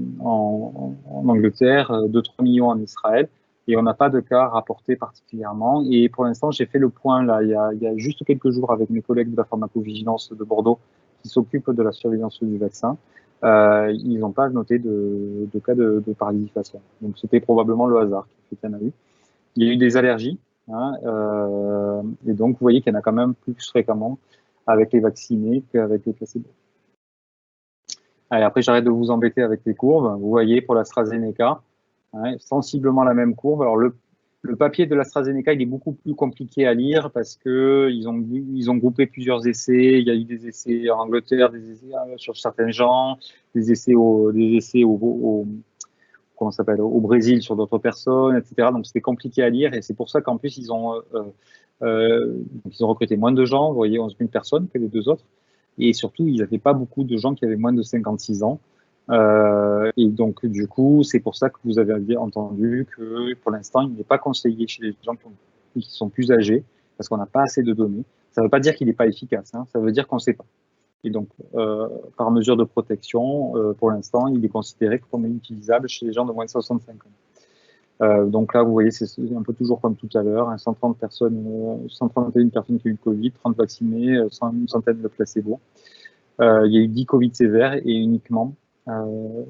Angleterre, 2-3 millions en Israël. Et on n'a pas de cas rapportés particulièrement. Et pour l'instant, j'ai fait le point là, il y a juste quelques jours avec mes collègues de la pharmacovigilance de Bordeaux qui s'occupent de la surveillance du vaccin. Ils n'ont pas noté de cas de paralysie faciale. Donc, c'était probablement le hasard qui fait qu'il y en a eu. Il y a eu des allergies. Hein, et donc, vous voyez qu'il y en a quand même plus fréquemment avec les vaccinés qu'avec les placebos. Allez, après, j'arrête de vous embêter avec les courbes. Vous voyez, pour l'AstraZeneca, hein, sensiblement la même courbe. Alors, le papier de l'AstraZeneca, il est beaucoup plus compliqué à lire parce que ils ont groupé plusieurs essais. Il y a eu des essais en Angleterre, des essais sur certains gens, des essais au comment s'appelle, au Brésil sur d'autres personnes, etc. Donc, c'était compliqué à lire et c'est pour ça qu'en plus, ils ont recruté moins de gens. Vous voyez, 11 000 personnes que les 2 autres. Et surtout, ils n'avaient pas beaucoup de gens qui avaient moins de 56 ans. Et donc, du coup, c'est pour ça que vous avez entendu que pour l'instant, il n'est pas conseillé chez les gens qui sont plus âgés, parce qu'on n'a pas assez de données. Ça ne veut pas dire qu'il n'est pas efficace, hein, ça veut dire qu'on ne sait pas. Et donc, par mesure de protection, pour l'instant, il est considéré comme inutilisable chez les gens de moins de 65 ans. Donc là, vous voyez, c'est un peu toujours comme tout à l'heure, hein, 131 personnes qui ont eu le Covid, 30 vaccinés, une centaine de placebos. Il y a eu 10 Covid sévères et uniquement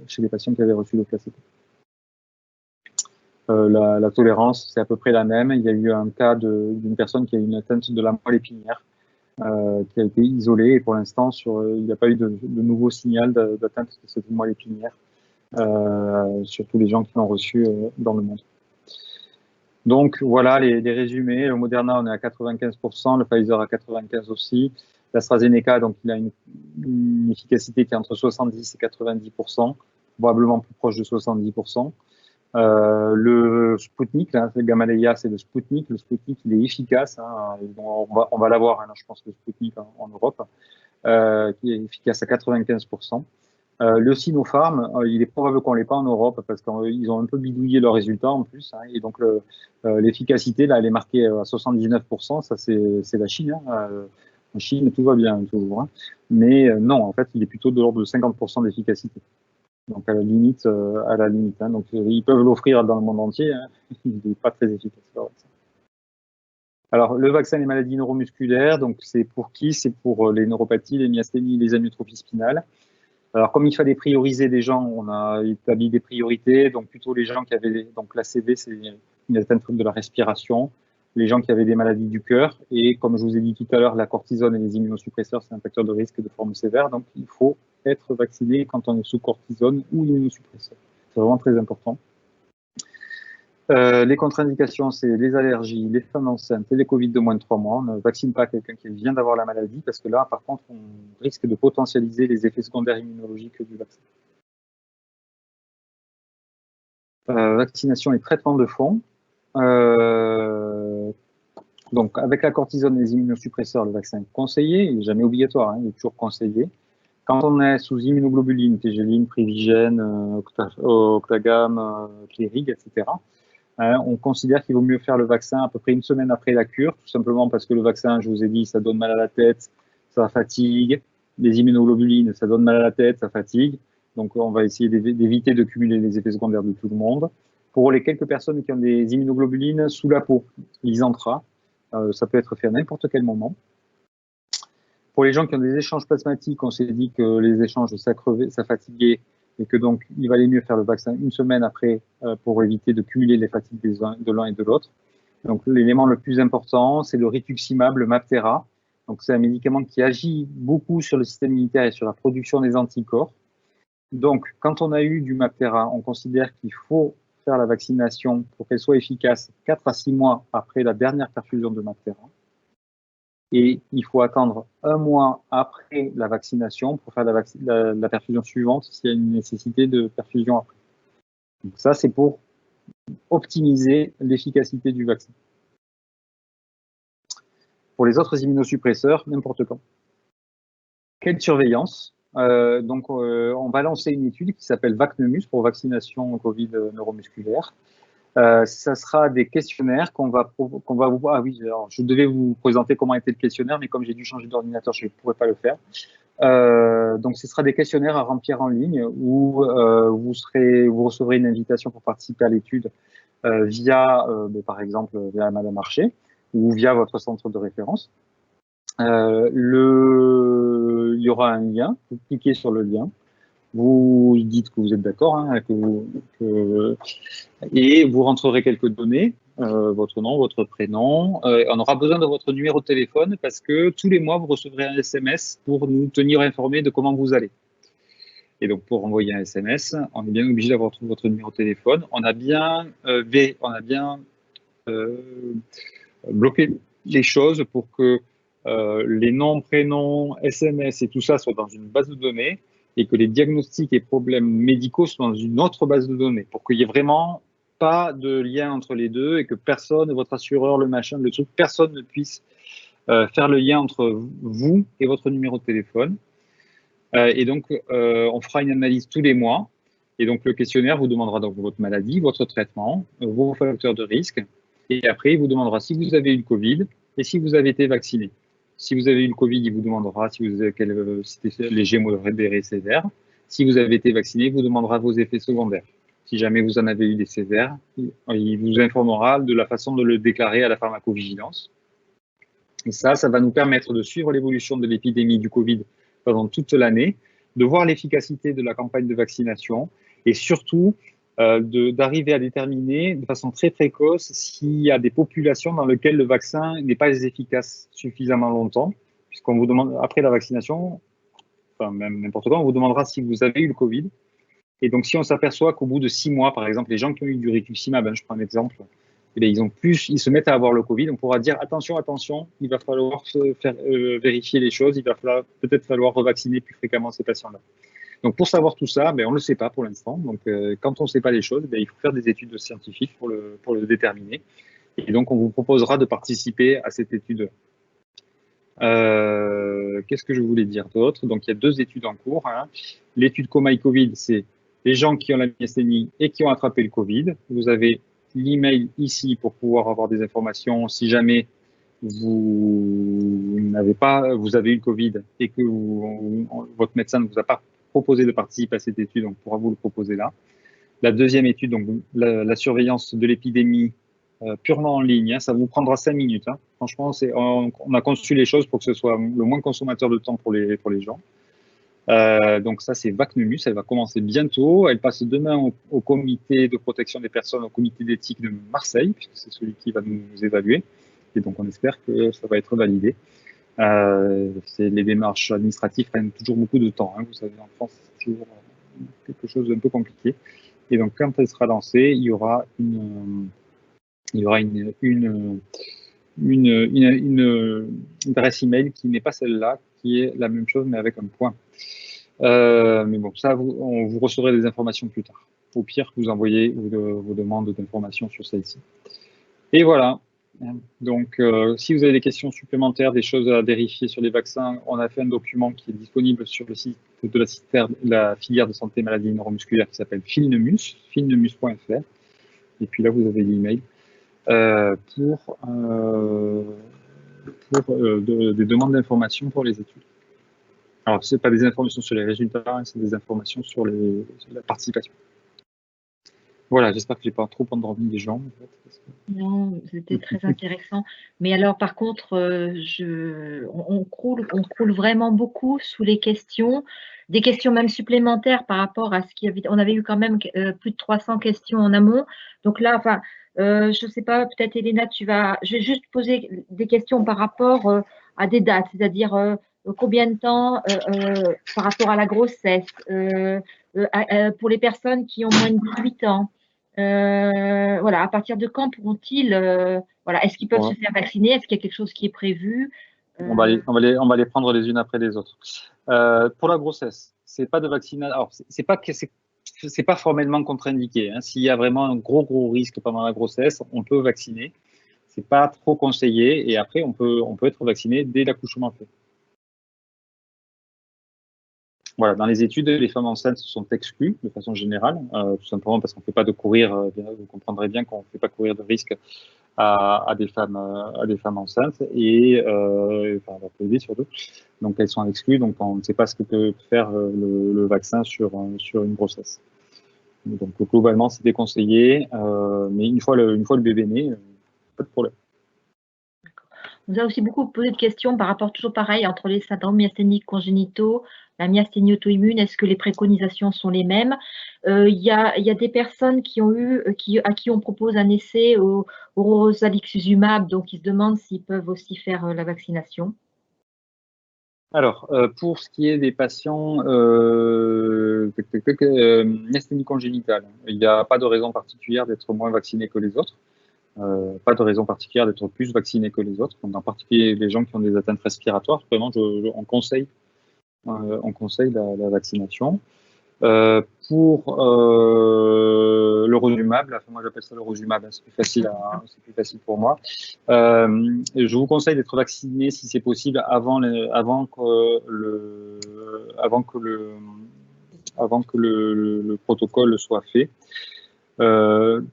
chez les patients qui avaient reçu le placebo. La tolérance, c'est à peu près la même. Il y a eu un cas d'une personne qui a eu une atteinte de la moelle épinière qui a été isolée et pour l'instant, il n'y a pas eu de nouveau signal d'atteinte de cette moelle épinière. Sur tous les gens qui l'ont reçu dans le monde. Donc voilà les résumés. Le Moderna, on est à 95%, le Pfizer à 95% aussi. L'AstraZeneca, donc il a une efficacité qui est entre 70 et 90%, probablement plus proche de 70%. Le Sputnik, là, le Gamaleya, c'est le Sputnik. Le Sputnik, il est efficace. Hein, on va l'avoir, hein, je pense, le Sputnik en Europe, qui est efficace à 95%. Le Sinopharm, il est probable qu'on l'ait pas en Europe parce qu'ils ont un peu bidouillé leurs résultats en plus. Hein, et donc, l'efficacité, là, elle est marquée à 79%. Ça, c'est la Chine. Hein, en Chine, tout va bien toujours. Hein, mais non, en fait, il est plutôt de l'ordre de 50% d'efficacité. Donc, à la limite. Hein, donc, ils peuvent l'offrir dans le monde entier. Hein, il n'est pas très efficace. Alors, le vaccin des maladies neuromusculaires, donc c'est pour qui? C'est pour les neuropathies, les myasthénies, les amyotrophies spinales. Alors, comme il fallait prioriser des gens, on a établi des priorités. Donc, plutôt les gens qui avaient, donc l'ACV, c'est une atteinte de la respiration, les gens qui avaient des maladies du cœur. Et comme je vous ai dit tout à l'heure, la cortisone et les immunosuppresseurs, c'est un facteur de risque de forme sévère. Donc, il faut être vacciné quand on est sous cortisone ou immunosuppresseur. C'est vraiment très important. Les contre-indications, c'est les allergies, les femmes enceintes et les Covid de moins de 3 mois. On ne vaccine pas quelqu'un qui vient d'avoir la maladie parce que là, par contre, on risque de potentialiser les effets secondaires immunologiques du vaccin. Vaccination et traitement de fond. Donc, avec la cortisone et les immunosuppresseurs, le vaccin est conseillé, il n'est jamais obligatoire, hein, il est toujours conseillé. Quand on est sous immunoglobuline, Tégéline, Privigène, Octagam, Clérigue, etc., on considère qu'il vaut mieux faire le vaccin à peu près une semaine après la cure, tout simplement parce que le vaccin, je vous ai dit, ça donne mal à la tête, ça fatigue, les immunoglobulines, ça donne mal à la tête, ça fatigue. Donc, on va essayer d'éviter de cumuler les effets secondaires de tout le monde. Pour les quelques personnes qui ont des immunoglobulines sous la peau, l'Hisantra, ça peut être fait à n'importe quel moment. Pour les gens qui ont des échanges plasmatiques, on s'est dit que les échanges, ça crevait, ça fatiguait, et que donc, il valait mieux faire le vaccin une semaine après pour éviter de cumuler les fatigues de l'un et de l'autre. Donc, l'élément le plus important, c'est le rituximab, le Mabtera. Donc, c'est un médicament qui agit beaucoup sur le système immunitaire et sur la production des anticorps. Donc, quand on a eu du Mabtera, on considère qu'il faut faire la vaccination pour qu'elle soit efficace 4 à 6 mois après la dernière perfusion de Mabtera. Et il faut attendre 1 mois après la vaccination pour faire la perfusion suivante s'il y a une nécessité de perfusion après. Donc ça, c'est pour optimiser l'efficacité du vaccin. Pour les autres immunosuppresseurs, n'importe quand. Quelle surveillance? On va lancer une étude qui s'appelle VacNemus pour vaccination Covid neuromusculaire. Ça sera des questionnaires qu'on va vous... Ah oui, alors, je devais vous présenter comment était le questionnaire, mais comme j'ai dû changer d'ordinateur, je ne pourrais pas le faire. Donc, ce sera des questionnaires à remplir en ligne où vous recevrez une invitation pour participer à l'étude via, par exemple, via Madame Archer ou via votre centre de référence. Il y aura un lien, vous cliquez sur le lien, vous dites que vous êtes d'accord, hein, et vous rentrerez quelques données, votre nom, votre prénom. On aura besoin de votre numéro de téléphone parce que tous les mois, vous recevrez un SMS pour nous tenir informés de comment vous allez. Et donc, pour envoyer un SMS, on est bien obligé d'avoir votre numéro de téléphone. On a bien bloqué les choses pour que les noms, prénoms, SMS et tout ça soient dans une base de données et que les diagnostics et problèmes médicaux soient dans une autre base de données pour qu'il y ait vraiment pas de lien entre les deux et que personne, votre assureur, le machin, le truc, personne ne puisse faire le lien entre vous et votre numéro de téléphone. Et donc, on fera une analyse tous les mois. Et donc, le questionnaire vous demandera donc votre maladie, votre traitement, vos facteurs de risque. Et après, il vous demandera si vous avez eu le Covid et si vous avez été vacciné. Si vous avez eu le Covid, il vous demandera si vous avez c'était léger, modéré, sévère. Si vous avez été vacciné, il vous demandera vos effets secondaires. Si jamais vous en avez eu des sévères, il vous informera de la façon de le déclarer à la pharmacovigilance. Et ça va nous permettre de suivre l'évolution de l'épidémie du Covid pendant toute l'année, de voir l'efficacité de la campagne de vaccination et surtout d'arriver à déterminer de façon très précoce s'il y a des populations dans lesquelles le vaccin n'est pas efficace suffisamment longtemps, puisqu'on vous demande, après la vaccination, enfin même n'importe quoi, on vous demandera si vous avez eu le Covid. Et donc, si on s'aperçoit qu'au bout de 6 mois, par exemple, les gens qui ont eu du rituximab, je prends un exemple, eh bien, ils se mettent à avoir le Covid, on pourra dire attention, attention, il va falloir vérifier les choses, il va peut-être falloir revacciner plus fréquemment ces patients-là. Donc, pour savoir tout ça, on ne le sait pas pour l'instant. Donc, quand on ne sait pas les choses, il faut faire des études scientifiques pour le déterminer. Et donc, on vous proposera de participer à cette étude. Qu'est-ce que je voulais dire d'autre? Donc, il y a 2 études en cours. Hein. L'étude Comail Covid, c'est les gens qui ont la myasthénie et qui ont attrapé le Covid. Vous avez l'email ici pour pouvoir avoir des informations si jamais vous avez eu le Covid et que votre médecin ne vous a pas proposé de participer à cette étude, on pourra vous le proposer là. La deuxième étude, donc la surveillance de l'épidémie purement en ligne, hein, ça vous prendra 5 minutes. Hein. Franchement, on a conçu les choses pour que ce soit le moins consommateur de temps pour les gens. Donc ça, c'est VacNemus, elle va commencer bientôt. Elle passe demain au comité de protection des personnes, au comité d'éthique de Marseille, puisque c'est celui qui va nous évaluer. Et donc, on espère que ça va être validé. Les démarches administratives prennent toujours beaucoup de temps. Hein. Vous savez, en France, c'est toujours quelque chose d'un peu compliqué. Et donc, quand elle sera lancée, il y aura une adresse email qui n'est pas celle-là, qui est la même chose, mais avec un point. Mais bon, ça, vous recevrez des informations plus tard. Au pire, vous envoyez vos demandes d'informations sur celle-ci. Et voilà. Donc, si vous avez des questions supplémentaires, des choses à vérifier sur les vaccins, on a fait un document qui est disponible sur le site de la filière de santé maladie neuromusculaire qui s'appelle Filnemus, filnemus.fr. Et puis là, vous avez l'email des demandes d'informations pour les études. Alors, ce n'est pas des informations sur les résultats, hein, c'est des informations sur la participation. Voilà, j'espère que je n'ai pas trop endormi les gens. En fait, parce que... Non, c'était très intéressant. Mais alors, par contre, on croule vraiment beaucoup sous les questions, des questions même supplémentaires par rapport à ce qu'il y avait. On avait eu quand même plus de 300 questions en amont. Donc là, enfin, je ne sais pas, peut-être Elena, je vais juste poser des questions par rapport à des dates, c'est-à-dire combien de temps par rapport à la grossesse, pour les personnes qui ont moins de 18 ans. Voilà, à partir de quand pourront-ils, voilà, est-ce qu'ils peuvent se faire vacciner? Est-ce qu'il y a quelque chose qui est prévu? On va les prendre les unes après les autres. Pour la grossesse, c'est pas de vaccination. Alors, c'est pas formellement contre-indiqué. Hein. S'il y a vraiment un gros risque pendant la grossesse, on peut vacciner. C'est pas trop conseillé. Et après, on peut être vacciné dès l'accouchement fait. Voilà, dans les études, les femmes enceintes sont exclues de façon générale, tout simplement parce qu'on ne fait pas de courir, vous comprendrez bien qu'on ne fait pas courir de risque à des femmes enceintes et enfin, leur PV surtout. Donc elles sont exclues, donc on ne sait pas ce que peut faire le vaccin sur une grossesse. Donc globalement, c'est déconseillé, mais une fois le bébé né, pas de problème. On nous a aussi beaucoup posé de questions par rapport, toujours pareil, entre les syndromes myasthéniques congénitaux, la myasthénie auto-immune, est-ce que les préconisations sont les mêmes? Il y a des personnes à qui on propose un essai au rosalixizumab, donc ils se demandent s'ils peuvent aussi faire la vaccination. Alors, pour ce qui est des patients myasthénie congénitale, il n'y a pas de raison particulière d'être moins vacciné que les autres. Pas de raison particulière d'être plus vacciné que les autres. En particulier les gens qui ont des atteintes respiratoires, vraiment, on conseille la vaccination. Pour le rosumab, enfin, moi j'appelle ça le rosumab, hein, c'est plus facile pour moi. Je vous conseille d'être vacciné si c'est possible avant que le protocole soit fait. Le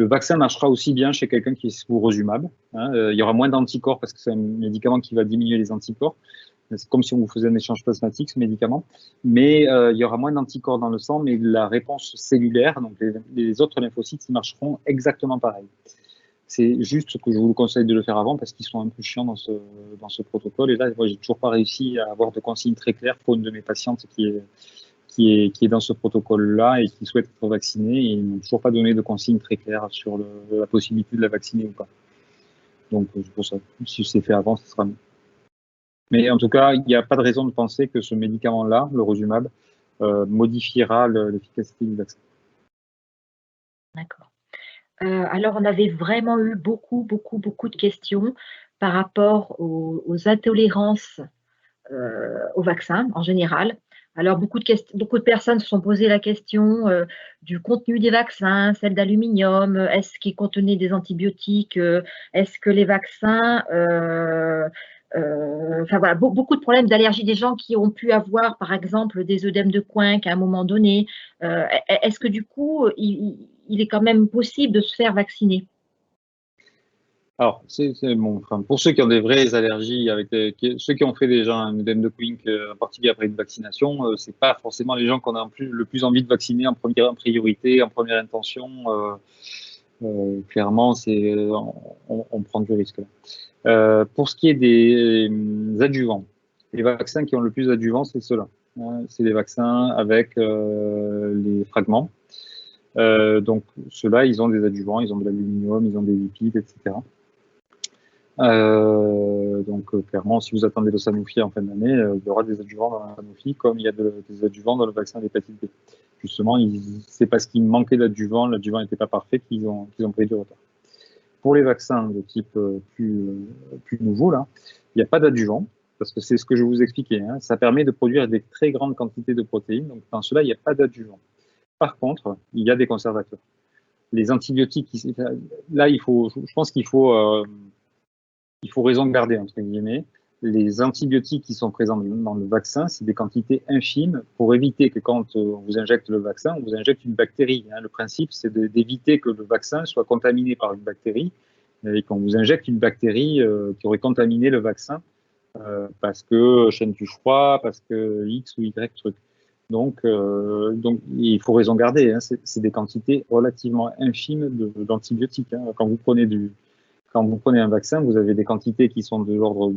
vaccin marchera aussi bien chez quelqu'un qui est sous rosumab. Hein. Il y aura moins d'anticorps parce que c'est un médicament qui va diminuer les anticorps. C'est comme si on vous faisait un échange plasmatique, ce médicament. Mais il y aura moins d'anticorps dans le sang, mais la réponse cellulaire, donc les autres lymphocytes, ils marcheront exactement pareil. C'est juste que je vous conseille de le faire avant parce qu'ils sont un peu chiants dans ce protocole. Et là, moi, j'ai toujours pas réussi à avoir de consignes très claires pour une de mes patientes qui est dans ce protocole-là et qui souhaite être vaccinée. Et ils n'ont toujours pas donné de consignes très claires sur la possibilité de la vacciner ou pas. Donc, c'est pour ça. Si c'est fait avant, ce sera mieux. Mais en tout cas, il n'y a pas de raison de penser que ce médicament-là, le rosumab, modifiera l'efficacité du vaccin. D'accord. Alors, on avait vraiment eu beaucoup de questions par rapport aux intolérances au vaccin en général. Alors, beaucoup de personnes se sont posé la question du contenu des vaccins, celle d'aluminium, est-ce qu'ils contenaient des antibiotiques, est-ce que les vaccins... enfin voilà, beaucoup de problèmes d'allergie des gens qui ont pu avoir, par exemple, des œdèmes de Coinck à un moment donné. Est-ce que du coup, il est quand même possible de se faire vacciner? Alors, bon, enfin, pour ceux qui ont des vraies allergies, ceux qui ont fait déjà un œdème de Coinck, en particulier après une vaccination, c'est pas forcément les gens qu'on a le plus envie de vacciner en priorité, en première intention. Clairement, on prend du risque là. Pour ce qui est des adjuvants, les vaccins qui ont le plus d'adjuvants, c'est ceux-là. Hein, c'est les vaccins avec les fragments. Donc, ceux-là, ils ont des adjuvants, ils ont de l'aluminium, ils ont des lipides, etc. Donc, clairement, si vous attendez le Sanofi en fin d'année, il y aura des adjuvants dans le Sanofi, comme il y a des adjuvants dans le vaccin d'hépatite B. Justement, c'est parce qu'il manquait d'adjuvants, l'adjuvant n'était pas parfait, qu'ils ont pris du retard. Pour les vaccins de type plus nouveau, là, il n'y a pas d'adjuvant, parce que c'est ce que je vous expliquais. Hein, ça permet de produire des très grandes quantités de protéines, donc dans cela, il n'y a pas d'adjuvant. Par contre, il y a des conservateurs. Les antibiotiques, là, je pense qu'il faut raison garder, entre guillemets. Les antibiotiques qui sont présents dans le vaccin, c'est des quantités infimes pour éviter que quand on vous injecte le vaccin, on vous injecte une bactérie. Hein. Le principe, c'est d'éviter que le vaccin soit contaminé par une bactérie et qu'on vous injecte une bactérie qui aurait contaminé le vaccin parce que chaîne du froid, parce que X ou Y truc. Donc il faut raison garder. Hein, c'est des quantités relativement infimes d'antibiotiques. Hein. Quand vous prenez un vaccin, vous avez des quantités qui sont de l'ordre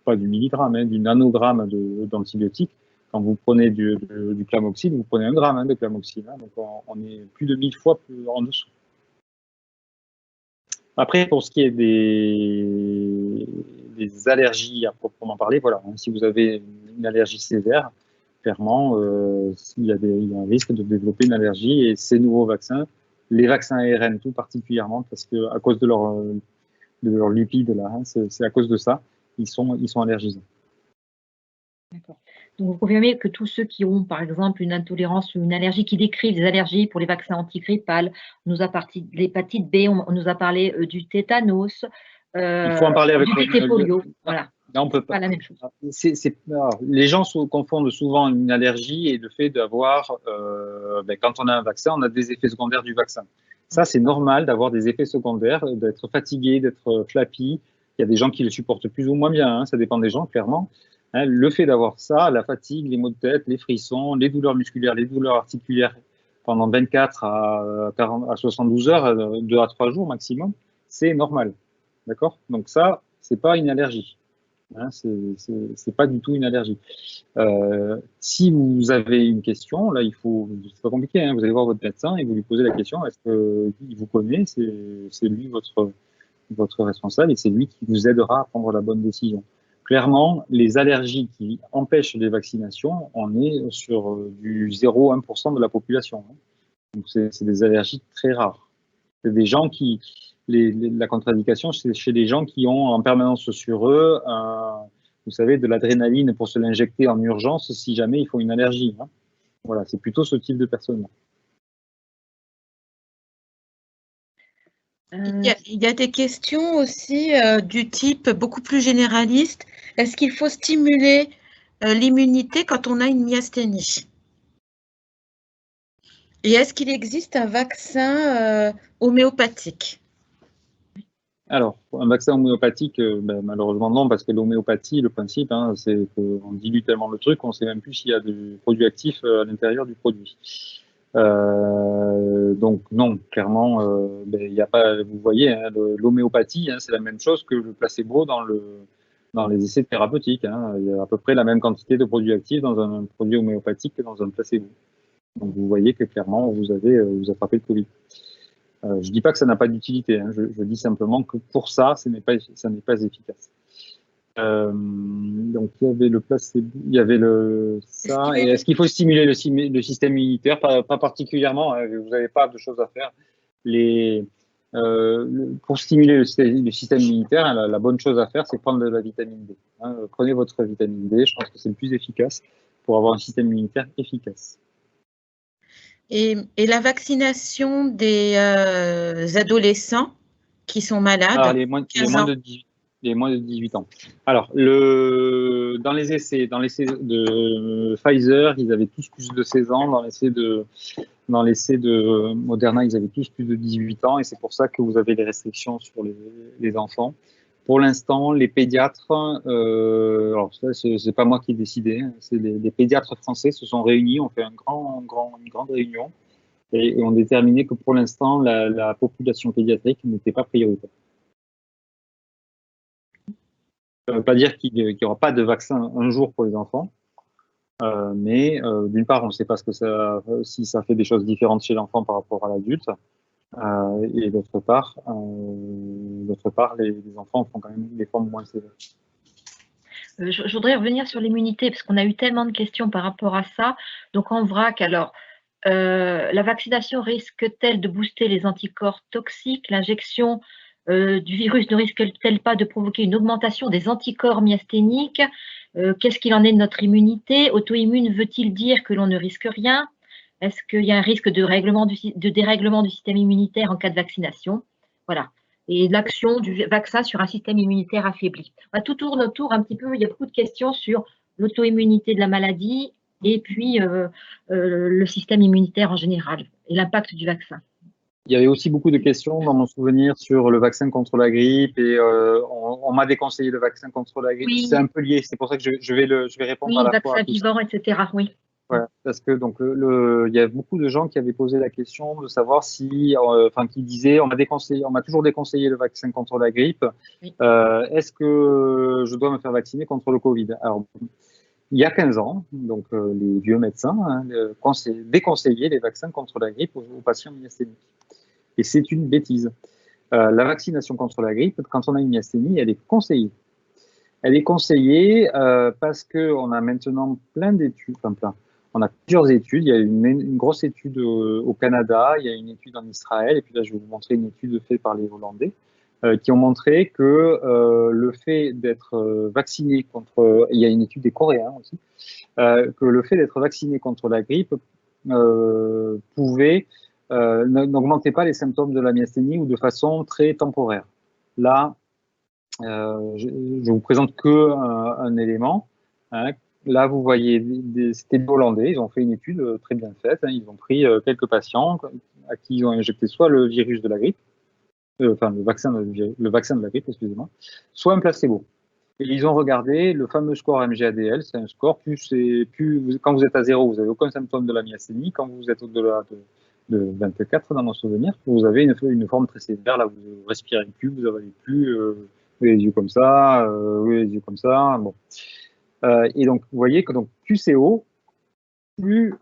pas du milligramme, hein, du nanogramme d'antibiotiques. Quand vous prenez du clamoxyl, vous prenez 1 gramme, hein, de clamoxyl. Hein, donc on est plus de 1000 fois plus en dessous. Après, pour ce qui est des allergies à proprement parler, voilà, hein, si vous avez une allergie sévère, clairement, il y a un risque de développer une allergie, et ces nouveaux vaccins, les vaccins ARN tout particulièrement, parce que à cause de leurs lipides, là, hein, c'est à cause de ça, ils sont allergisants. D'accord. Donc, vous confirmez que tous ceux qui ont, par exemple, une intolérance ou une allergie, qui décrivent des allergies pour les vaccins antigrippales, on nous a parlé de l'hépatite B, on nous a parlé du tétanos, il faut en parler avec du polio, voilà. Là, on peut pas la même chose. Les gens confondent souvent une allergie et le fait d'avoir, quand on a un vaccin, on a des effets secondaires du vaccin. Ça, c'est normal d'avoir des effets secondaires, d'être fatigué, d'être flappy. Il y a des gens qui le supportent plus ou moins bien, hein, ça dépend des gens, clairement. Hein, le fait d'avoir ça, la fatigue, les maux de tête, les frissons, les douleurs musculaires, les douleurs articulaires pendant 24 à 72 heures, 2 à 3 jours maximum, c'est normal. D'accord? Donc ça, c'est pas une allergie. Hein, c'est pas du tout une allergie. Si vous avez une question, là, c'est pas compliqué, hein, vous allez voir votre médecin et vous lui posez la question, est-ce qu'il vous connaît, c'est lui votre responsable, et c'est lui qui vous aidera à prendre la bonne décision. Clairement, les allergies qui empêchent les vaccinations, on est sur du 0,1% de la population. Hein. Donc c'est des allergies très rares. C'est des gens qui... la contre-indication, c'est chez les gens qui ont en permanence sur eux, vous savez, de l'adrénaline pour se l'injecter en urgence si jamais ils font une allergie. Hein. Voilà, c'est plutôt ce type de personnes-là. Il y a des questions aussi du type beaucoup plus généraliste. Est-ce qu'il faut stimuler l'immunité quand on a une myasthénie? Et est-ce qu'il existe un vaccin homéopathique? Alors, un vaccin homéopathique, malheureusement non, parce que l'homéopathie, le principe, hein, c'est qu'on dilue tellement le truc qu'on ne sait même plus s'il y a du produit actif à l'intérieur du produit. Donc non, clairement, il n'y a pas. Vous voyez, hein, l'homéopathie, hein, c'est la même chose que le placebo dans les essais thérapeutiques. Hein. Il y a à peu près la même quantité de produits actifs dans un produit homéopathique que dans un placebo. Donc vous voyez que clairement vous attrapez le Covid. Je dis pas que ça n'a pas d'utilité. Hein. Je dis simplement que pour ça, ça n'est pas efficace. Donc il y avait le placebo, il y avait ça. Et est-ce qu'il faut stimuler le système immunitaire? Pas particulièrement. Hein, vous n'avez pas de choses à faire. Pour stimuler le système immunitaire, hein, la bonne chose à faire, c'est prendre de la vitamine D. Hein. Prenez votre vitamine D. Je pense que c'est le plus efficace pour avoir un système immunitaire efficace. Et la vaccination des adolescents qui sont malades? Alors, les moins de 18 ans. Alors, dans les essais de Pfizer, ils avaient tous plus de 16 ans. Dans l'essai de Moderna, ils avaient tous plus de 18 ans. Et c'est pour ça que vous avez des restrictions sur les enfants. Pour l'instant, les pédiatres, alors ça, c'est pas moi qui ai décidé, hein, c'est les pédiatres français se sont réunis, ont fait une grande réunion et ont déterminé que pour l'instant, la population pédiatrique n'était pas prioritaire. Ça ne veut pas dire qu'il n'y aura pas de vaccin un jour pour les enfants, mais d'une part, on ne sait pas si ça fait des choses différentes chez l'enfant par rapport à l'adulte. Et d'autre part, les enfants font quand même des formes moins sévères. Je voudrais revenir sur l'immunité, parce qu'on a eu tellement de questions par rapport à ça. Donc, en vrac, alors, la vaccination risque-t-elle de booster les anticorps toxiques? L'injection du virus ne risque-t-elle pas de provoquer une augmentation des anticorps myasthéniques? Qu'est-ce qu'il en est de notre immunité? Auto-immune veut-il dire que l'on ne risque rien? Est-ce qu'il y a un risque de dérèglement du système immunitaire en cas de vaccination? Voilà. Et l'action du vaccin sur un système immunitaire affaibli. Tout tourne autour un petit peu, il y a beaucoup de questions sur l'auto-immunité de la maladie et puis le système immunitaire en général et l'impact du vaccin. Il y avait aussi beaucoup de questions dans mon souvenir sur le vaccin contre la grippe et on m'a déconseillé le vaccin contre la grippe. Oui. C'est un peu lié, c'est pour ça que je vais répondre Oui, à la fois à vaccin tout ça. vivant, etc. Oui. Voilà, parce que donc il y a beaucoup de gens qui avaient posé la question de savoir si, enfin, qui disaient, on m'a toujours déconseillé le vaccin contre la grippe. Oui. Est-ce que je dois me faire vacciner contre le Covid? Alors, il y a 15 ans, donc les vieux médecins déconseillaient les vaccins contre la grippe aux patients myasthéniques. Et c'est une bêtise. La vaccination contre la grippe, quand on a une myasthénie, elle est conseillée. Elle est conseillée parce qu'on a maintenant plein d'études, enfin plein. On a plusieurs études. Il y a une grosse étude au Canada, il y a une étude en Israël, et puis là, je vais vous montrer une étude faite par les Hollandais qui ont montré que le fait d'être vacciné contre, il y a une étude des Coréens aussi, que le fait d'être vacciné contre la grippe n'augmentait pas les symptômes de la myasthénie ou de façon très temporaire. Là, je vous présente que un élément. Hein. Là, vous voyez, c'était des Hollandais, ils ont fait une étude très bien faite. Hein. Ils ont pris quelques patients à qui ils ont injecté soit le virus de la grippe, enfin le vaccin de la grippe, excusez-moi, soit un placebo. Et ils ont regardé le fameux score MGADL, c'est un score, quand vous êtes à 0, vous n'avez aucun symptôme de la myasthénie, quand vous êtes au-delà de 24 dans mon souvenir, vous avez une forme très sévère, là vous ne respirez plus, vous n'avalez plus, les yeux comme ça, les yeux comme ça, bon. Et donc vous voyez que donc QCO, plus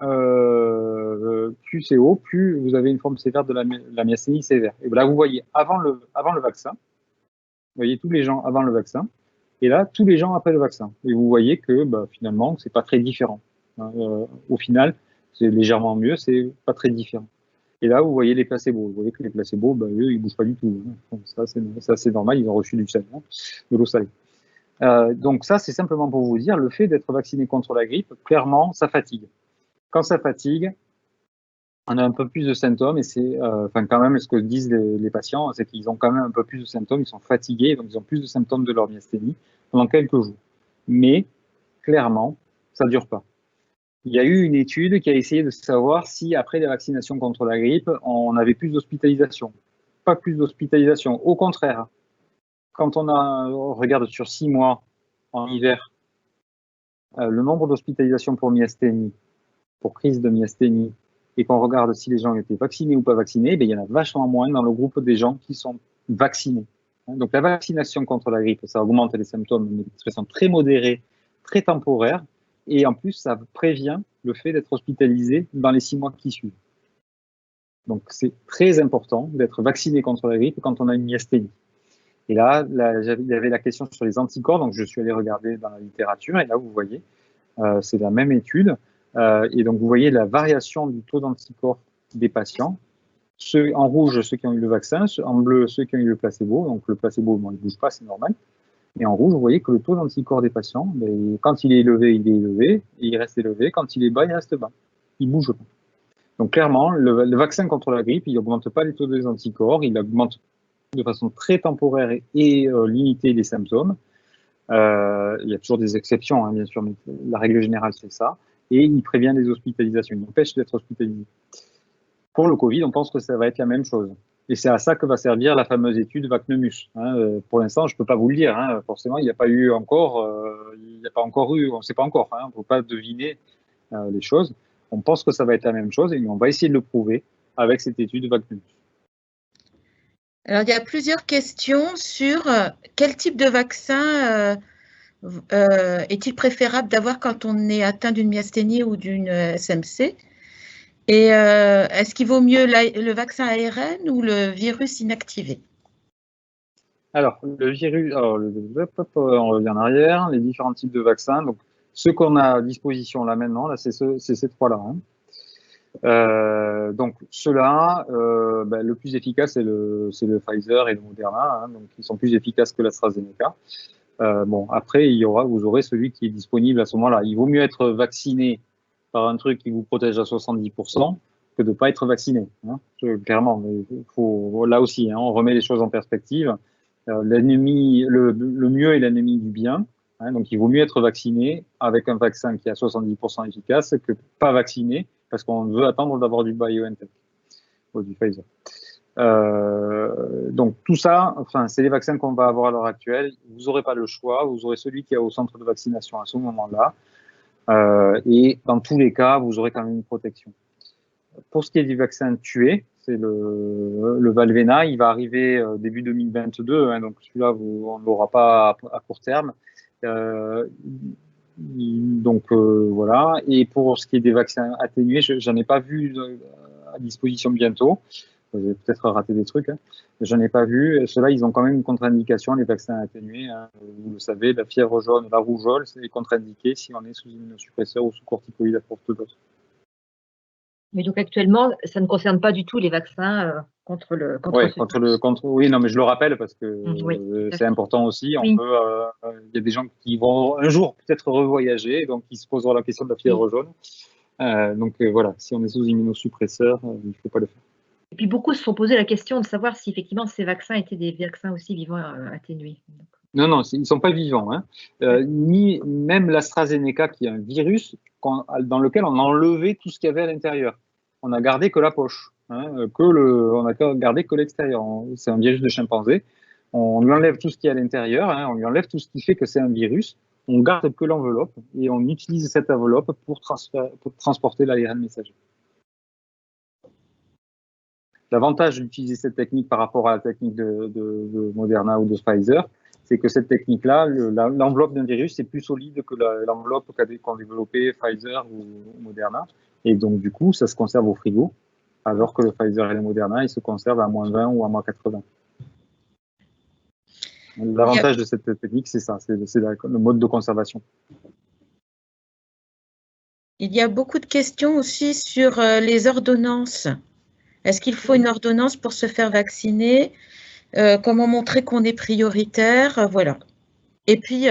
vous avez une forme sévère de la myasthénie sévère. Et là vous voyez avant le vaccin, vous voyez tous les gens avant le vaccin, et là, tous les gens après le vaccin. Et vous voyez que finalement, c'est pas très différent. Au final, c'est légèrement mieux, c'est pas très différent. Et là, vous voyez les placebos. Vous voyez que les placebos, eux, ils bougent pas du tout. Hein. Ça, c'est normal, ils ont reçu du sel, hein, de l'eau salée. Donc ça, c'est simplement pour vous dire, le fait d'être vacciné contre la grippe, clairement, ça fatigue. Quand ça fatigue, on a un peu plus de symptômes et c'est, quand même, ce que disent les patients, c'est qu'ils ont quand même un peu plus de symptômes, ils sont fatigués, donc ils ont plus de symptômes de leur myasthénie pendant quelques jours. Mais, clairement, ça ne dure pas. Il y a eu une étude qui a essayé de savoir si, après la vaccination contre la grippe, on avait plus d'hospitalisation. Pas plus d'hospitalisation. Au contraire, quand on regarde sur 6 mois en hiver, le nombre d'hospitalisations pour myasthénie, pour crise de myasthénie, et qu'on regarde si les gens étaient vaccinés ou pas vaccinés, il y en a vachement moins dans le groupe des gens qui sont vaccinés. Donc la vaccination contre la grippe, ça augmente les symptômes, mais de façon très modérée, très temporaire, et en plus, ça prévient le fait d'être hospitalisé dans les 6 mois qui suivent. Donc c'est très important d'être vacciné contre la grippe quand on a une myasthénie. Et là, il y avait la question sur les anticorps, donc je suis allé regarder dans la littérature, et là, vous voyez, c'est la même étude. Et donc, vous voyez la variation du taux d'anticorps des patients. En rouge, ceux qui ont eu le vaccin, en bleu, ceux qui ont eu le placebo. Donc, le placebo, il ne bouge pas, c'est normal. Et en rouge, vous voyez que le taux d'anticorps des patients, quand il est élevé, il est élevé, et il reste élevé. Quand il est bas, il reste bas. Il ne bouge pas. Donc, clairement, le vaccin contre la grippe, il n'augmente pas les taux des anticorps, il augmente de façon très temporaire et limitée les symptômes. Il y a toujours des exceptions, hein, bien sûr, mais la règle générale, c'est ça. Et il prévient les hospitalisations, il empêche d'être hospitalisé. Pour le Covid, on pense que ça va être la même chose. Et c'est à ça que va servir la fameuse étude Vacnemus. Hein. Pour l'instant, je ne peux pas vous le dire. Hein. Forcément, il n'y a pas eu encore, on ne sait pas encore. Hein. On ne peut pas deviner les choses. On pense que ça va être la même chose et on va essayer de le prouver avec cette étude Vacnemus. Alors, il y a plusieurs questions sur quel type de vaccin est-il préférable d'avoir quand on est atteint d'une myasthénie ou d'une SMC? Et est-ce qu'il vaut mieux le vaccin ARN ou le virus inactivé? Alors, le virus, on revient en arrière, les différents types de vaccins. Donc, ceux qu'on a à disposition là maintenant, là, c'est ces trois-là. Hein. Donc, ceux-là, le plus efficace, c'est le Pfizer et le Moderna, hein, donc ils sont plus efficaces que l'AstraZeneca. Après, vous aurez celui qui est disponible à ce moment-là. Il vaut mieux être vacciné par un truc qui vous protège à 70% que de ne pas être vacciné. Hein. Clairement, mais là aussi, hein, on remet les choses en perspective. L'ennemi, le mieux est l'ennemi du bien. Hein, donc, il vaut mieux être vacciné avec un vaccin qui est à 70% efficace que pas vacciné parce qu'on veut attendre d'avoir du BioNTech ou du Pfizer. Donc tout ça, enfin, c'est les vaccins qu'on va avoir à l'heure actuelle. Vous n'aurez pas le choix, vous aurez celui qui est au centre de vaccination à ce moment-là. Et dans tous les cas, vous aurez quand même une protection. Pour ce qui est du vaccin tué, c'est le Valvena, il va arriver début 2022, hein, donc celui-là, on ne l'aura pas à court terme. Voilà. Et pour ce qui est des vaccins atténués, j'en ai pas vu à disposition bientôt. J'ai peut-être raté des trucs, hein. J'en ai pas vu. Ceux-là, ils ont quand même une contre-indication, les vaccins atténués, hein. Vous le savez, la fièvre jaune, la rougeole, c'est contre-indiqué si on est sous immunosuppresseur ou sous corticoïde à forte dose. Mais donc actuellement, ça ne concerne pas du tout les vaccins contre le oui, non, mais je le rappelle parce que oui, c'est important aussi. Oui. Il y a des gens qui vont un jour peut-être revoyager, donc ils se poseront la question de la fièvre jaune. Voilà, si on est sous immunosuppresseur, il ne faut pas le faire. Et puis beaucoup se sont posé la question de savoir si effectivement ces vaccins étaient des vaccins aussi vivants atténués. Non, ils ne sont pas vivants, hein. Ni même l'AstraZeneca, qui est un virus dans lequel on a enlevé tout ce qu'il y avait à l'intérieur. On a gardé que la poche, hein, on a gardé que l'extérieur. C'est un virus de chimpanzé. On lui enlève tout ce qui est à l'intérieur, hein, on lui enlève tout ce qui fait que c'est un virus. On garde que l'enveloppe et on utilise cette enveloppe pour transporter l'ARN messager. L'avantage d'utiliser cette technique par rapport à la technique de Moderna ou de Pfizer, c'est que cette technique-là, l'enveloppe d'un virus, c'est plus solide que l'enveloppe qu'ont développé Pfizer ou Moderna. Et donc, du coup, ça se conserve au frigo, alors que le Pfizer et le Moderna, ils se conservent à -20 ou à -80. L'avantage de cette technique, c'est ça, c'est le mode de conservation. Il y a beaucoup de questions aussi sur les ordonnances. Est-ce qu'il faut une ordonnance pour se faire vacciner? Comment montrer qu'on est prioritaire? Voilà. Et puis,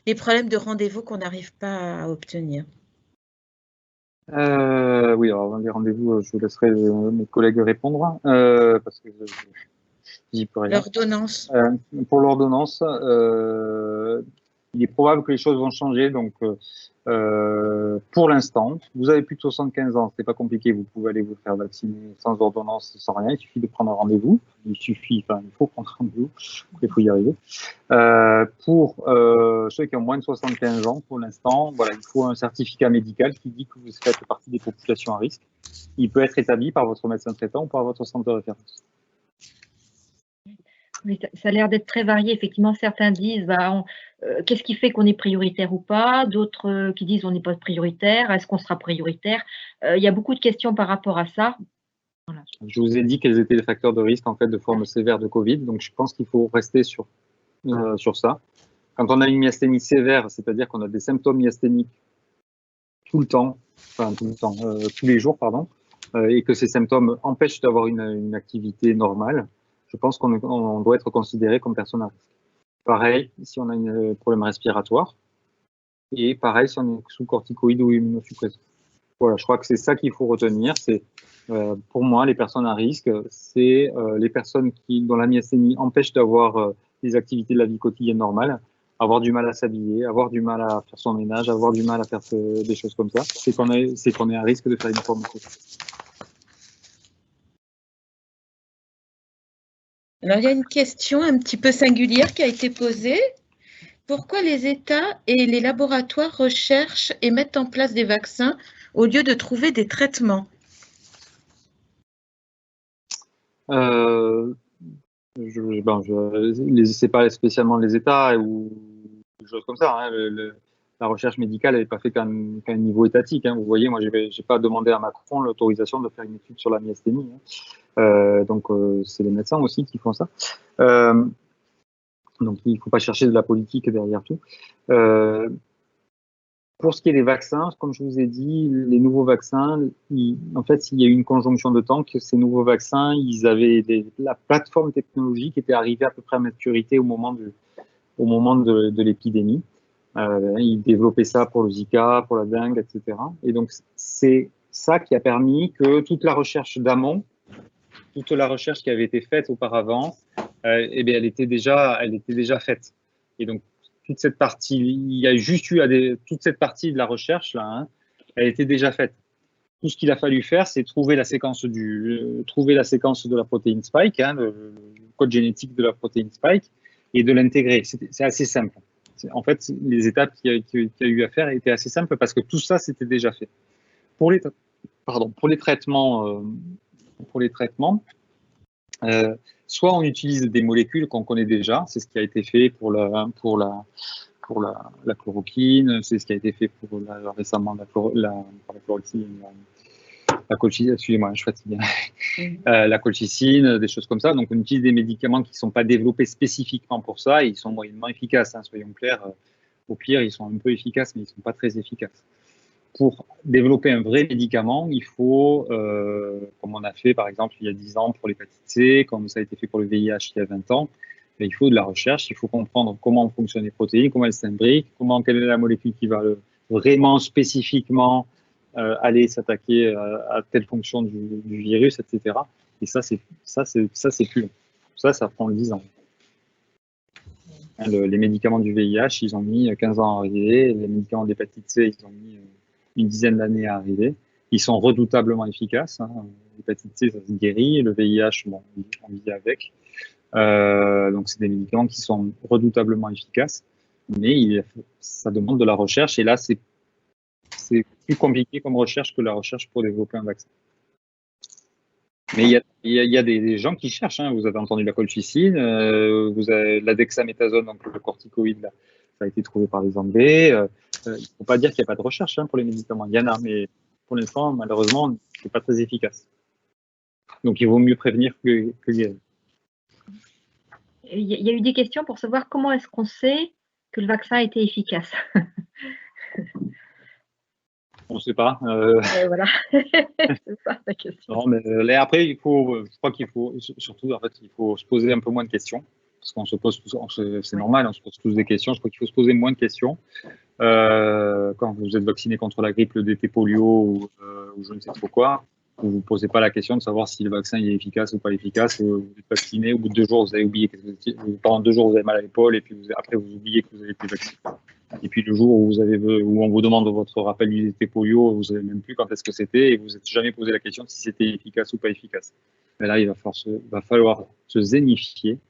les problèmes de rendez-vous qu'on n'arrive pas à obtenir. Oui, alors les rendez-vous, je laisserai mes collègues répondre, parce que j'y peux rien. L'ordonnance. Pour l'ordonnance, il est probable que les choses vont changer. Donc, pour l'instant, vous avez plus de 75 ans, c'est pas compliqué, vous pouvez aller vous faire vacciner sans ordonnance, sans rien. Il suffit de prendre un rendez-vous. Il faut prendre un rendez-vous. Il faut y arriver. Pour ceux qui ont moins de 75 ans, pour l'instant, voilà, il faut un certificat médical qui dit que vous faites partie des populations à risque. Il peut être établi par votre médecin traitant ou par votre centre de référence. Oui, ça a l'air d'être très varié. Effectivement, certains disent qu'est-ce qui fait qu'on est prioritaire ou pas, d'autres qui disent on n'est pas prioritaire, est-ce qu'on sera prioritaire? Il y a beaucoup de questions par rapport à ça. Voilà. Je vous ai dit quels étaient les facteurs de risque en fait de forme sévère de Covid, donc je pense qu'il faut rester sur ça. Quand on a une myasthénie sévère, c'est-à-dire qu'on a des symptômes myasthéniques tous les jours, pardon, et que ces symptômes empêchent d'avoir une activité normale, je pense qu'on doit être considéré comme personne à risque. Pareil, si on a un problème respiratoire, et pareil, si on est sous corticoïde ou immunosuppresseur. Voilà, je crois que c'est ça qu'il faut retenir. C'est pour moi, les personnes à risque, c'est les personnes dont la myasthénie empêche d'avoir des activités de la vie quotidienne normale, avoir du mal à s'habiller, avoir du mal à faire son ménage, avoir du mal à faire des choses comme ça. C'est qu'on est à risque de faire une forme de Covid. Alors, il y a une question un petit peu singulière qui a été posée. Pourquoi les États et les laboratoires recherchent et mettent en place des vaccins au lieu de trouver des traitements? C'est pas spécialement les États ou des choses comme ça, hein. La recherche médicale n'est pas faite qu'à un niveau étatique, hein. Vous voyez, moi, j'ai pas demandé à Macron l'autorisation de faire une étude sur la myasthénie, hein. Donc, c'est les médecins aussi qui font ça. Donc, il ne faut pas chercher de la politique derrière tout. Pour ce qui est des vaccins, comme je vous ai dit, les nouveaux vaccins, en fait, il y a eu une conjonction de temps que ces nouveaux vaccins, ils avaient la plateforme technologique était arrivée à peu près à maturité au moment de l'épidémie. Ils développaient ça pour le Zika, pour la dengue, etc. Et donc, c'est ça qui a permis que toute la recherche d'amont, toute la recherche qui avait été faite auparavant, elle était déjà faite. Et donc, toute cette partie, il y a juste eu toute cette partie de la recherche là, hein, elle était déjà faite. tout ce qu'il a fallu faire, c'est trouver la séquence de la protéine spike, hein, le code génétique de la protéine spike, et de l'intégrer. C'est assez simple. En fait, les étapes qu'il y a eu à faire étaient assez simples parce que tout ça, c'était déjà fait. Pour les traitements, soit on utilise des molécules qu'on connaît déjà, c'est ce qui a été fait pour la chloroquine, c'est ce qui a été fait pour récemment la colchicine, excusez-moi, je suis fatigué. La colchicine, des choses comme ça. Donc, on utilise des médicaments qui ne sont pas développés spécifiquement pour ça et ils sont moyennement efficaces, hein, soyons clairs. Au pire, ils sont un peu efficaces, mais ils ne sont pas très efficaces. Pour développer un vrai médicament, il faut, comme on a fait par exemple il y a 10 ans pour l'hépatite C, comme ça a été fait pour le VIH il y a 20 ans, il faut de la recherche, il faut comprendre comment fonctionnent les protéines, comment elles s'imbriquent, quelle est la molécule qui va vraiment spécifiquement aller s'attaquer à telle fonction du virus, etc. Et ça, c'est plus long. Ça prend 10 ans. Les médicaments du VIH, ils ont mis 15 ans à arriver. Les médicaments d'hépatite C, ils ont mis une dizaine d'années à arriver. Ils sont redoutablement efficaces. Hein. L'hépatite C, ça se guérit. Le VIH, bon, on vit avec. Donc, c'est des médicaments qui sont redoutablement efficaces. Mais ça demande de la recherche. Et là, c'est plus compliqué comme recherche que la recherche pour développer un vaccin. Mais il y a des gens qui cherchent. Hein. Vous avez entendu la colchicine, vous avez la dexaméthasone, donc le corticoïde, là, ça a été trouvé par les Anglais. Il ne faut pas dire qu'il n'y a pas de recherche pour les médicaments. Il y en a, mais pour l'instant, malheureusement, ce n'est pas très efficace. Donc, il vaut mieux prévenir que guérir. Il y a eu des questions pour savoir comment est-ce qu'on sait que le vaccin a été efficace. On ne sait pas. Voilà, c'est ça la question. Non, mais après, je crois qu'il faut surtout, en fait, il faut se poser un peu moins de questions. Parce qu'on se pose tous, c'est normal, on se pose tous des questions. Je crois qu'il faut se poser moins de questions. Quand vous êtes vacciné contre la grippe, le DT polio ou je ne sais trop quoi, vous ne vous posez pas la question de savoir si le vaccin est efficace ou pas efficace. Vous êtes vacciné, au bout de 2 jours, vous avez oublié que pendant 2 jours, vous avez mal à l'épaule et puis après, vous oubliez que vous avez été vacciné. Et puis le jour où on vous demande votre rappel du DT polio, vous ne savez même plus quand est-ce que c'était et vous n'êtes jamais posé la question de si c'était efficace ou pas efficace. Mais là, il va falloir se zénifier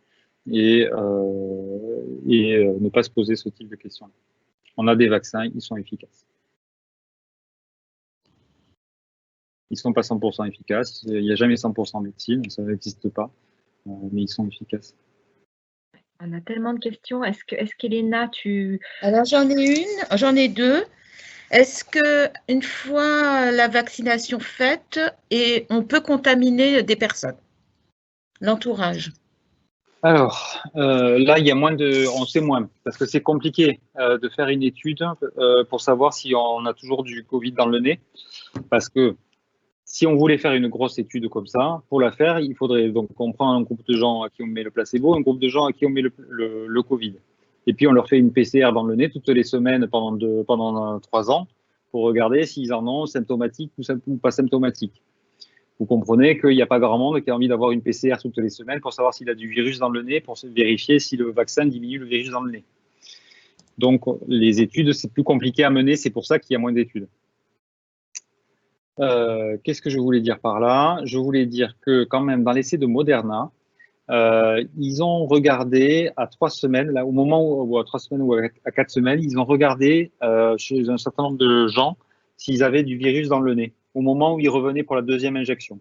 et ne pas se poser ce type de questions. On a des vaccins, ils sont efficaces. Ils ne sont pas 100% efficaces. Il n'y a jamais 100% en médecine, ça n'existe pas, mais ils sont efficaces. On a tellement de questions. Est-ce qu'Elena, Alors, j'en ai 2. Est-ce qu'une fois la vaccination faite, on peut contaminer des personnes, l'entourage? Alors, là, on sait moins, parce que c'est compliqué de faire une étude pour savoir si on a toujours du Covid dans le nez, parce que si on voulait faire une grosse étude comme ça, pour la faire, il faudrait donc on prend un groupe de gens à qui on met le placebo, un groupe de gens à qui on met le Covid. Et puis on leur fait une PCR dans le nez toutes les semaines pendant 3 ans pour regarder s'ils en ont symptomatiques ou pas symptomatiques. Vous comprenez qu'il n'y a pas grand monde qui a envie d'avoir une PCR toutes les semaines pour savoir s'il a du virus dans le nez, pour vérifier si le vaccin diminue le virus dans le nez. Donc les études, c'est plus compliqué à mener, c'est pour ça qu'il y a moins d'études. Qu'est-ce que je voulais dire par là? Je voulais dire que quand même dans l'essai de Moderna, ils ont regardé à 3 semaines, là, au moment où à 3 semaines ou à 4 semaines, ils ont regardé chez un certain nombre de gens s'ils avaient du virus dans le nez, au moment où ils revenaient pour la 2e injection.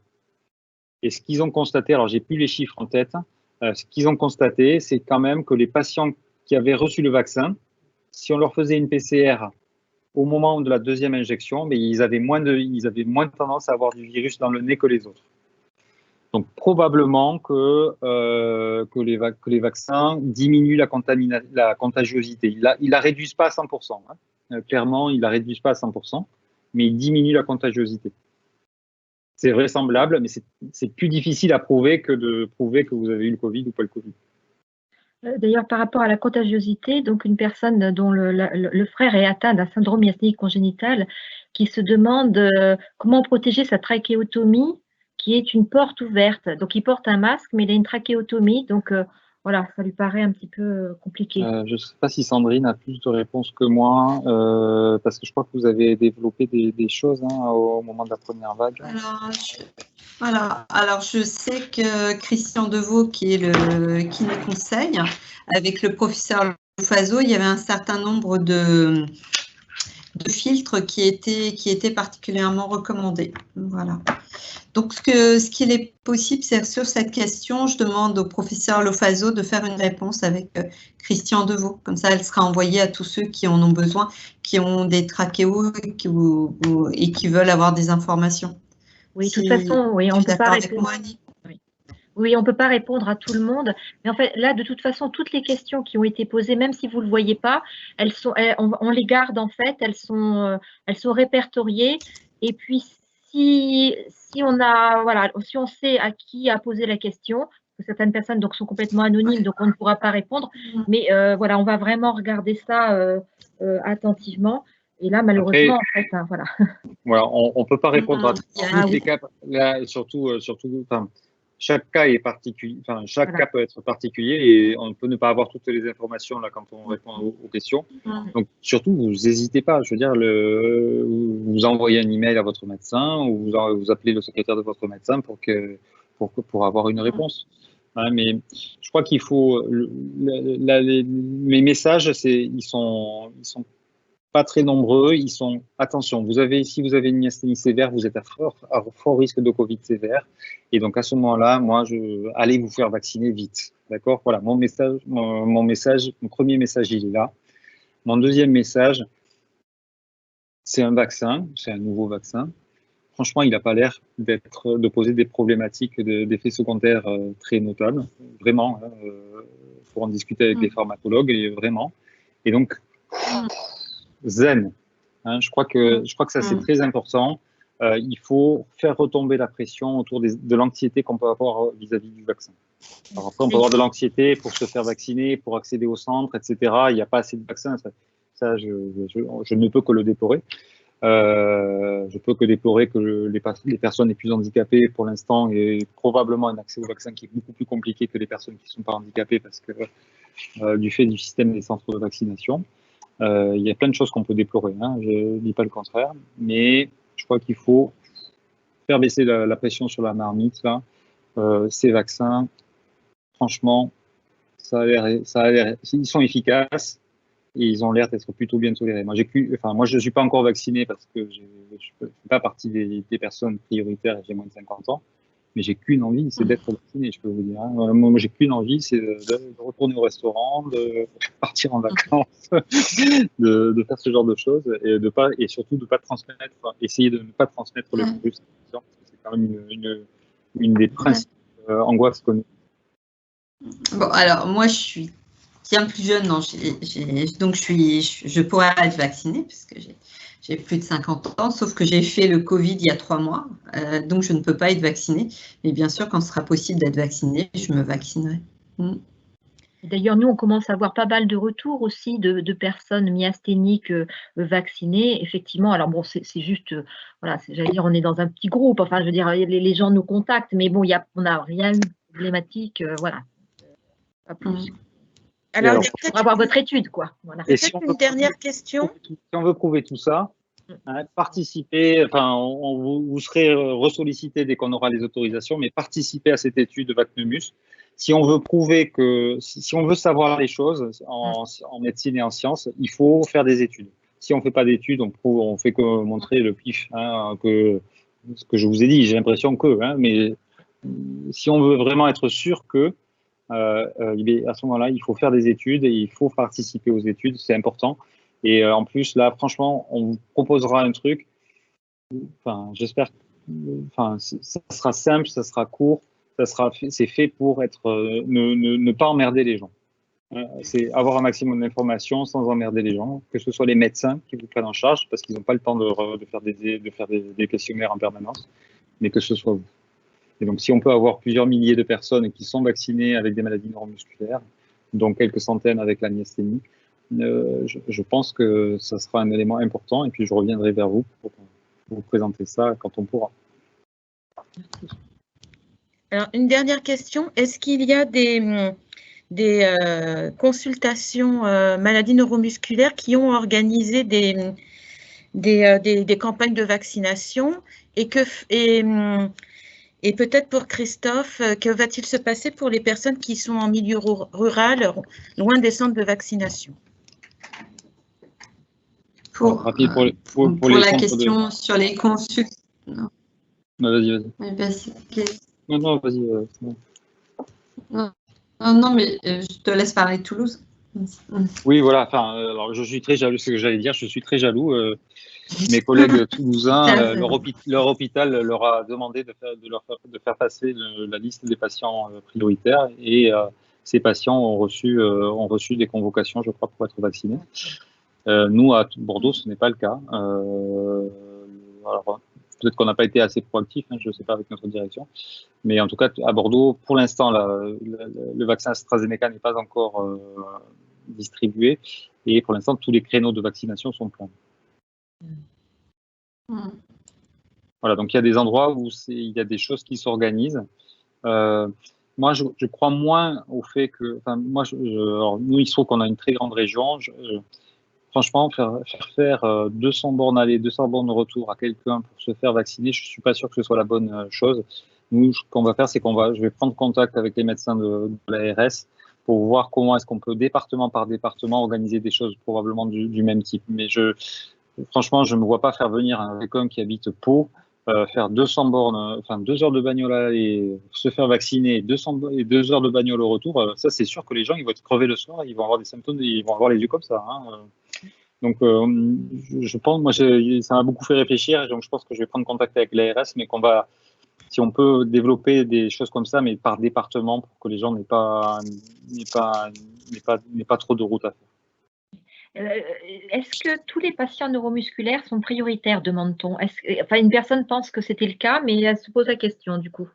Et ce qu'ils ont constaté, alors j'ai plus les chiffres en tête, ce qu'ils ont constaté, c'est quand même que les patients qui avaient reçu le vaccin, si on leur faisait une PCR au moment de la 2e injection, mais ils avaient moins tendance à avoir du virus dans le nez que les autres. Donc probablement que les vaccins diminuent la contagiosité. Ils la réduisent pas à 100%. Hein. Clairement, ils la réduisent pas à 100%, mais ils diminuent la contagiosité. C'est vraisemblable, mais c'est plus difficile à prouver que de prouver que vous avez eu le Covid ou pas le Covid. D'ailleurs, par rapport à la contagiosité, donc une personne dont le frère est atteint d'un syndrome myasthénique congénital qui se demande comment protéger sa trachéotomie, qui est une porte ouverte. Donc, il porte un masque, mais il a une trachéotomie. Donc, voilà, ça lui paraît un petit peu compliqué. Je ne sais pas si Sandrine a plus de réponses que moi, parce que je crois que vous avez développé des choses au moment de la première vague. Alors, je sais que Christian Deveau, qui nous conseille, avec le professeur Lofaso, il y avait un certain nombre de filtres qui étaient particulièrement recommandés. Voilà. Donc, ce qu'il est possible, c'est sur cette question, je demande au professeur Lofaso de faire une réponse avec Christian Deveau. Comme ça, elle sera envoyée à tous ceux qui en ont besoin, qui ont des trachéos et qui veulent avoir des informations. Oui, de toute façon, oui, on ne peut pas répondre. Oui, on ne peut pas répondre à tout le monde. Mais en fait, là, de toute façon, toutes les questions qui ont été posées, même si vous ne le voyez pas, on les garde en fait, elles sont répertoriées. Et puis, si on sait à qui a posé la question, parce que certaines personnes donc, sont complètement anonymes, donc on ne pourra pas répondre. Mais voilà, on va vraiment regarder ça attentivement. Et là, malheureusement, après, en fait, voilà. Voilà, on ne peut pas répondre à tous les cas. Là, et surtout, chaque cas est particulier. Enfin, chaque cas peut être particulier et on peut ne pas avoir toutes les informations là quand on répond aux questions. Donc, surtout, vous n'hésitez pas. Je veux dire, vous envoyez un email à votre médecin ou vous appelez le secrétaire de votre médecin pour avoir une réponse. Hein, mais je crois qu'il faut. Mes messages, ils sont pas très nombreux. Ils sont, attention, si vous avez une myasthénie sévère, vous êtes à fort risque de Covid sévère. Et donc, à ce moment-là, allez vous faire vacciner vite. D'accord? Voilà, mon premier message, il est là. Mon deuxième message, c'est un vaccin, c'est un nouveau vaccin. Franchement, il n'a pas l'air de poser des problématiques d'effets secondaires très notables. Vraiment, pour en discuter avec les pharmacologues, et vraiment. Et donc, zen. Hein, je crois que ça, c'est très important. Il faut faire retomber la pression autour de l'anxiété qu'on peut avoir vis-à-vis du vaccin. Alors après, on peut avoir de l'anxiété pour se faire vacciner, pour accéder au centre, etc. Il n'y a pas assez de vaccins. Ça, je ne peux que le déplorer. Je peux que déplorer que les personnes les plus handicapées, pour l'instant, aient probablement un accès au vaccin qui est beaucoup plus compliqué que les personnes qui ne sont pas handicapées parce que du fait du système des centres de vaccination. Il y a plein de choses qu'on peut déplorer, hein, je ne dis pas le contraire, mais je crois qu'il faut faire baisser la pression sur la marmite. Là. Ces vaccins, franchement, ils sont efficaces et ils ont l'air d'être plutôt bien tolérés. Moi, je ne suis pas encore vacciné parce que je ne fais pas partie des personnes prioritaires et j'ai moins de 50 ans. Mais j'ai qu'une envie, c'est d'être vacciné, je peux vous dire. Hein. Moi, j'ai qu'une envie, c'est de retourner au restaurant, de partir en vacances, de faire ce genre de choses et surtout de pas transmettre, essayer de ne pas transmettre le virus. Parce que c'est quand même une des principales angoisses qu'on a. Bon, alors moi, je suis bien plus jeune, donc je pourrais être vaccinée parce que j'ai plus de 50 ans, sauf que j'ai fait le Covid il y a 3 mois, donc je ne peux pas être vaccinée. Mais bien sûr, quand ce sera possible d'être vaccinée, je me vaccinerai. D'ailleurs, nous, on commence à avoir pas mal de retours aussi de personnes myasthéniques vaccinées. Effectivement, alors bon, c'est juste, voilà, j'allais dire, on est dans un petit groupe. Enfin, je veux dire, les gens nous contactent, mais bon, on n'a rien eu de problématique, voilà. Pas plus. Alors, pour avoir votre étude, quoi. Voilà. Et si une dernière question. Si on veut prouver tout ça, participez, enfin, vous serez ressollicité dès qu'on aura les autorisations, mais participez à cette étude de Vacnemus. Si on veut prouver si on veut savoir les choses en médecine et en sciences, il faut faire des études. Si on ne fait pas d'études, on fait que montrer le pif, hein, ce que je vous ai dit, j'ai l'impression mais si on veut vraiment être sûr que, à ce moment-là, il faut faire des études et il faut participer aux études, c'est important. Et en plus, là, franchement, on vous proposera un truc. Enfin, j'espère. Enfin, ça sera simple, ça sera court, c'est fait pour ne pas emmerder les gens. C'est avoir un maximum d'informations sans emmerder les gens, que ce soit les médecins qui vous prennent en charge parce qu'ils n'ont pas le temps de faire des questionnaires en permanence, mais que ce soit vous. Et donc, si on peut avoir plusieurs milliers de personnes qui sont vaccinées avec des maladies neuromusculaires, dont quelques centaines avec la myasthénie, je pense que ça sera un élément important. Et puis, je reviendrai vers vous pour vous présenter ça quand on pourra. Alors, une dernière question. Est-ce qu'il y a des consultations maladies neuromusculaires qui ont organisé des campagnes de vaccination et peut-être pour Christophe, que va-t-il se passer pour les personnes qui sont en milieu rural, loin des centres de vaccination? Pour la question sur les consultes. Non. Vas-y. Non, vas-y. Non, mais je te laisse parler de Toulouse. Oui, voilà. Enfin, alors je suis très jaloux. Ce que j'allais dire, je suis très jaloux. Mes collègues toulousains, leur hôpital leur a demandé de faire passer la liste des patients prioritaires et ces patients ont reçu des convocations, je crois, pour être vaccinés. Nous, à Bordeaux, ce n'est pas le cas. Alors, peut-être qu'on n'a pas été assez proactif, je ne sais pas, avec notre direction. Mais en tout cas, à Bordeaux, pour l'instant, le vaccin AstraZeneca n'est pas encore distribué. Et pour l'instant, tous les créneaux de vaccination sont pleins. Voilà, donc il y a des endroits où il y a des choses qui s'organisent. Moi, je crois moins au fait que... Enfin, alors, nous, il se trouve qu'on a une très grande région. Franchement, faire 200 bornes aller, 200 bornes retour à quelqu'un pour se faire vacciner, je ne suis pas sûr que ce soit la bonne chose. Nous, ce qu'on va faire, c'est je vais prendre contact avec les médecins de l'ARS pour voir comment est-ce qu'on peut, département par département, organiser des choses probablement du même type. Mais franchement, je ne me vois pas faire venir quelqu'un qui habite Pau, faire 200 bornes, enfin 2 heures de bagnole et se faire vacciner, 2 heures de bagnole au retour. Ça, c'est sûr que les gens, ils vont être crevés le soir, ils vont avoir des symptômes, ils vont avoir les yeux comme ça. Donc, je pense, moi, ça m'a beaucoup fait réfléchir, donc je pense que je vais prendre contact avec l'ARS, mais si on peut développer des choses comme ça, mais par département, pour que les gens n'aient pas trop de route à faire. Est-ce que tous les patients neuromusculaires sont prioritaires, demande-t-on? Enfin, une personne pense que c'était le cas, mais elle se pose la question, du coup.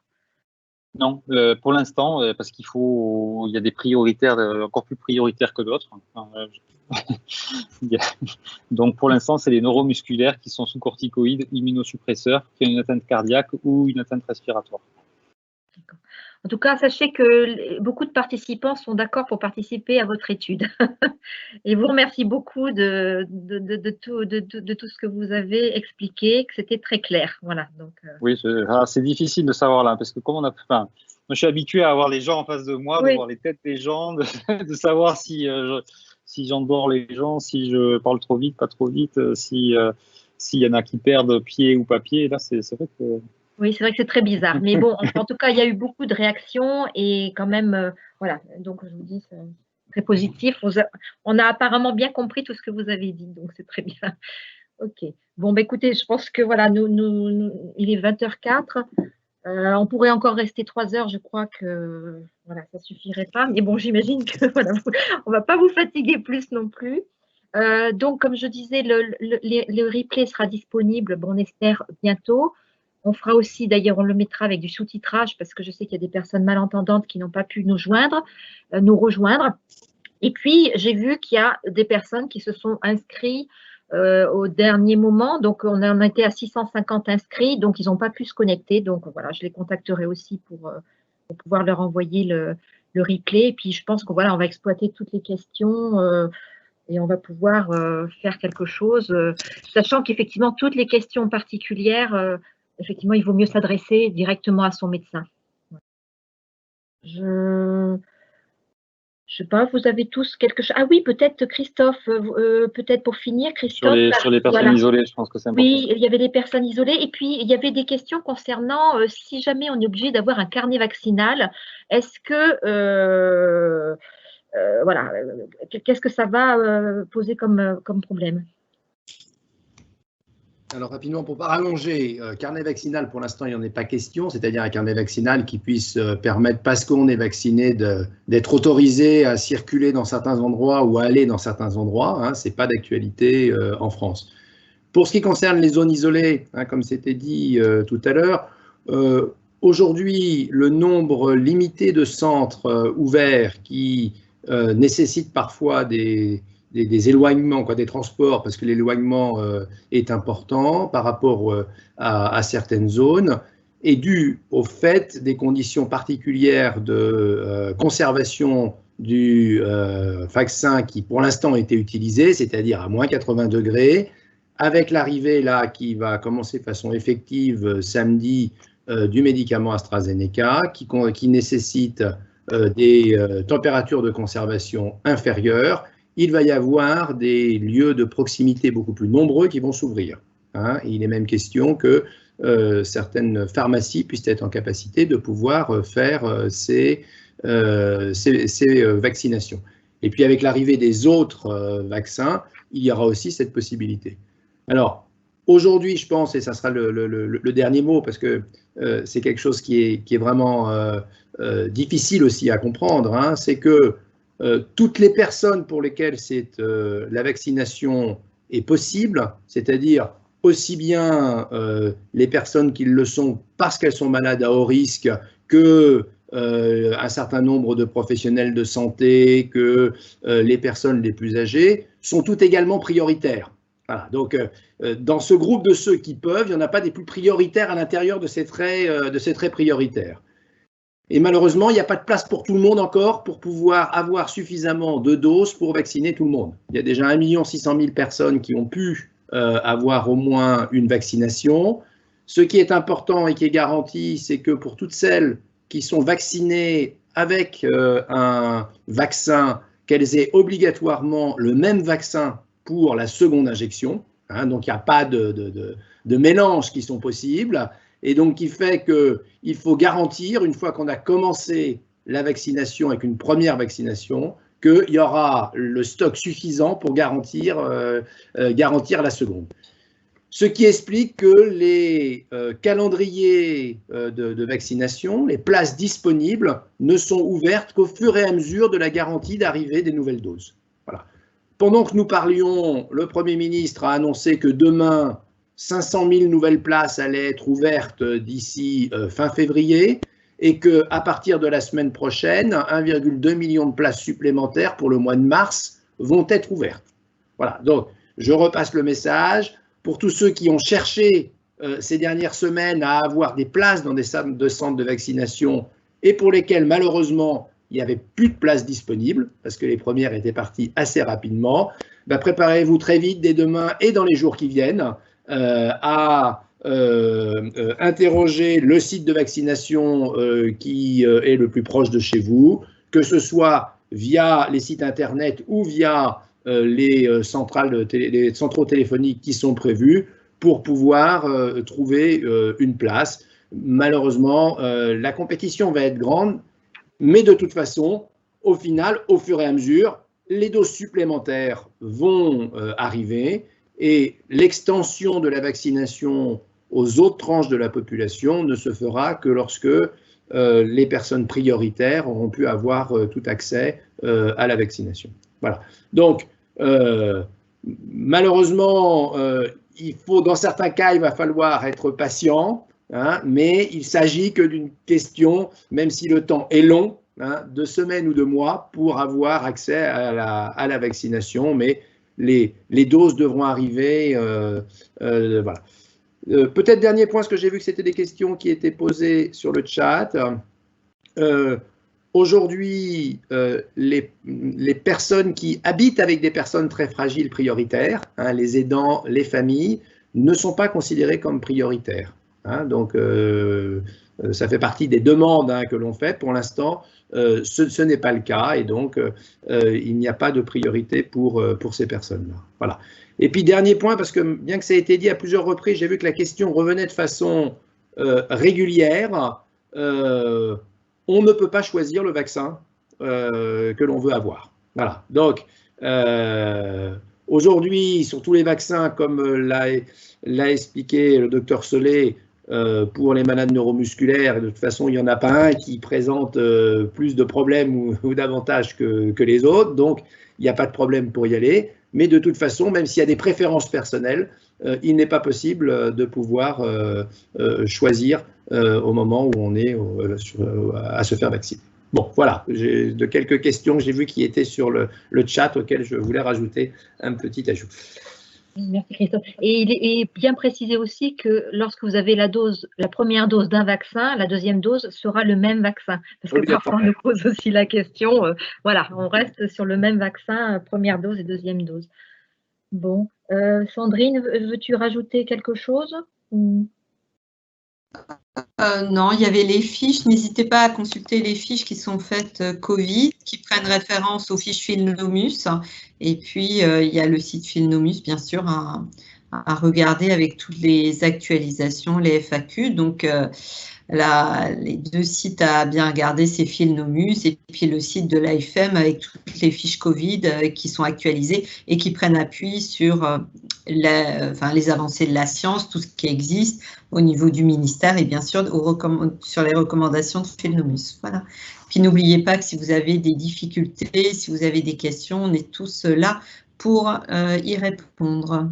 Non, pour l'instant, parce il y a des prioritaires encore plus prioritaires que d'autres. Donc, pour l'instant, c'est les neuromusculaires qui sont sous corticoïdes, immunosuppresseurs, qui ont une atteinte cardiaque ou une atteinte respiratoire. En tout cas, sachez que beaucoup de participants sont d'accord pour participer à votre étude. Et vous remercie beaucoup de tout ce que vous avez expliqué, que c'était très clair. Voilà, donc, Oui, c'est difficile de savoir là, parce que comme moi, je suis habitué à avoir les gens en face de moi, de voir les têtes des gens, de savoir si j'endors les gens, si je parle trop vite, pas trop vite, s'il y en a qui perdent pied ou pas pied. Là, c'est vrai que... Oui, c'est vrai que c'est très bizarre. Mais bon, en tout cas, il y a eu beaucoup de réactions et quand même, voilà. Donc, je vous dis, c'est très positif. On a apparemment bien compris tout ce que vous avez dit, donc c'est très bien. OK. Bon, écoutez, je pense que voilà, il est 20h04. On pourrait encore rester 3 heures. Je crois que voilà, ça suffirait pas. Mais bon, j'imagine que voilà, on va pas vous fatiguer plus non plus. Donc, comme je disais, le replay sera disponible, bon, on espère bientôt. On fera aussi, d'ailleurs, on le mettra avec du sous-titrage parce que je sais qu'il y a des personnes malentendantes qui n'ont pas pu nous rejoindre. Et puis, j'ai vu qu'il y a des personnes qui se sont inscrites au dernier moment. Donc, on en était à 650 inscrits, donc ils n'ont pas pu se connecter. Donc, voilà, je les contacterai aussi pour pouvoir leur envoyer le replay. Et puis, je pense qu'on on va exploiter toutes les questions et on va pouvoir faire quelque chose, sachant qu'effectivement, toutes les questions particulières, effectivement, il vaut mieux s'adresser directement à son médecin. Je sais pas, vous avez tous quelque chose. Ah oui, peut-être Christophe, peut-être pour finir, Christophe. Sur les personnes isolées, je pense que c'est important. Oui, il y avait des personnes isolées. Et puis, il y avait des questions concernant si jamais on est obligé d'avoir un carnet vaccinal, est-ce que, voilà, qu'est-ce que ça va poser comme problème? Alors rapidement, pour ne pas rallonger, carnet vaccinal, pour l'instant, il n'y en est pas question, c'est-à-dire un carnet vaccinal qui puisse permettre, parce qu'on est vacciné, d'être autorisé à circuler dans certains endroits ou à aller dans certains endroits. Ce n'est pas d'actualité en France. Pour ce qui concerne les zones isolées, comme c'était dit tout à l'heure, aujourd'hui, le nombre limité de centres ouverts qui nécessitent parfois des éloignements, des transports, parce que l'éloignement est important par rapport à certaines zones, est dû au fait des conditions particulières de conservation du vaccin qui pour l'instant a été utilisé, c'est-à-dire à moins 80 degrés, avec l'arrivée là qui va commencer de façon effective samedi du médicament AstraZeneca qui nécessite des températures de conservation inférieures, il va y avoir des lieux de proximité beaucoup plus nombreux qui vont s'ouvrir. Hein. Il est même question que certaines pharmacies puissent être en capacité de pouvoir faire ces vaccinations. Et puis avec l'arrivée des autres vaccins, il y aura aussi cette possibilité. Alors, aujourd'hui, je pense, et ça sera le dernier mot, parce que c'est quelque chose qui est vraiment difficile aussi à comprendre, hein, c'est que toutes les personnes pour lesquelles la vaccination est possible, c'est-à-dire aussi bien les personnes qui le sont parce qu'elles sont malades à haut risque que un certain nombre de professionnels de santé, que les personnes les plus âgées, sont toutes également prioritaires. Voilà, donc, dans ce groupe de ceux qui peuvent, il n'y en a pas des plus prioritaires à l'intérieur de ces traits prioritaires. Et malheureusement, il n'y a pas de place pour tout le monde encore pour pouvoir avoir suffisamment de doses pour vacciner tout le monde. Il y a déjà 1 600 000 personnes qui ont pu avoir au moins une vaccination. Ce qui est important et qui est garanti, c'est que pour toutes celles qui sont vaccinées avec un vaccin, qu'elles aient obligatoirement le même vaccin pour la seconde injection, hein, donc il n'y a pas de mélanges qui sont possibles, et donc qui fait qu'il faut garantir, une fois qu'on a commencé la vaccination avec une première vaccination, qu'il y aura le stock suffisant pour garantir la seconde. Ce qui explique que les calendriers de vaccination, les places disponibles, ne sont ouvertes qu'au fur et à mesure de la garantie d'arrivée des nouvelles doses. Voilà. Pendant que nous parlions, le Premier ministre a annoncé que demain, 500 000 nouvelles places allaient être ouvertes d'ici fin février et qu'à partir de la semaine prochaine, 1,2 million de places supplémentaires pour le mois de mars vont être ouvertes. Voilà, donc je repasse le message. Pour tous ceux qui ont cherché ces dernières semaines à avoir des places dans des centres de vaccination et pour lesquels malheureusement il n'y avait plus de places disponibles, parce que les premières étaient parties assez rapidement, ben préparez-vous très vite, dès demain et dans les jours qui viennent, à interroger le site de vaccination qui est le plus proche de chez vous, que ce soit via les sites internet ou via les centraux téléphoniques qui sont prévus pour pouvoir trouver une place. Malheureusement, la compétition va être grande, mais de toute façon, au final, au fur et à mesure, les doses supplémentaires vont arriver et l'extension de la vaccination aux autres tranches de la population ne se fera que lorsque les personnes prioritaires auront pu avoir tout accès à la vaccination. Voilà. Donc, malheureusement, il faut, dans certains cas, il va falloir être patient, hein, mais il s'agit que d'une question, même si le temps est long, hein, de semaines ou de mois pour avoir accès à la vaccination, mais les doses devront arriver. Voilà. Peut-être dernier point, parce que j'ai vu que c'était des questions qui étaient posées sur le chat. Aujourd'hui, les personnes qui habitent avec des personnes très fragiles prioritaires, hein, les aidants, les familles, ne sont pas considérées comme prioritaires. Hein, donc, ça fait partie des demandes que l'on fait. Pour l'instant, ce n'est pas le cas et donc il n'y a pas de priorité pour ces personnes-là. Voilà. Et puis, dernier point, parce que bien que ça ait été dit à plusieurs reprises, j'ai vu que la question revenait de façon régulière. On ne peut pas choisir le vaccin que l'on veut avoir. Voilà. Donc, aujourd'hui, sur tous les vaccins, comme l'a expliqué le docteur Solé, pour les malades neuromusculaires, de toute façon, il n'y en a pas un qui présente plus de problèmes ou d'avantages que les autres. Donc, il n'y a pas de problème pour y aller. Mais de toute façon, même s'il y a des préférences personnelles, il n'est pas possible de pouvoir choisir au moment où on est à se faire vacciner. Bon, voilà, de quelques questions que j'ai vues qui étaient sur le chat auxquelles je voulais rajouter un petit ajout. Merci Christophe. Et il est bien précisé aussi que lorsque vous avez la première dose d'un vaccin, la deuxième dose sera le même vaccin. Parce que parfois on nous pose aussi la question, voilà, on reste sur le même vaccin, première dose et deuxième dose. Bon, Sandrine, veux-tu rajouter quelque chose? Non, il y avait les fiches. N'hésitez pas à consulter les fiches qui sont faites Covid, qui prennent référence aux fiches Philnomus. Et puis, il y a le site Philnomus, bien sûr, à regarder avec toutes les actualisations, les FAQ. Donc, les deux sites à bien regarder, c'est Philnomus et puis le site de l'AFM avec toutes les fiches Covid qui sont actualisées et qui prennent appui sur les avancées de la science, tout ce qui existe au niveau du ministère et bien sûr sur les recommandations de Philnomus. Voilà. Puis n'oubliez pas que si vous avez des difficultés, si vous avez des questions, on est tous là pour y répondre.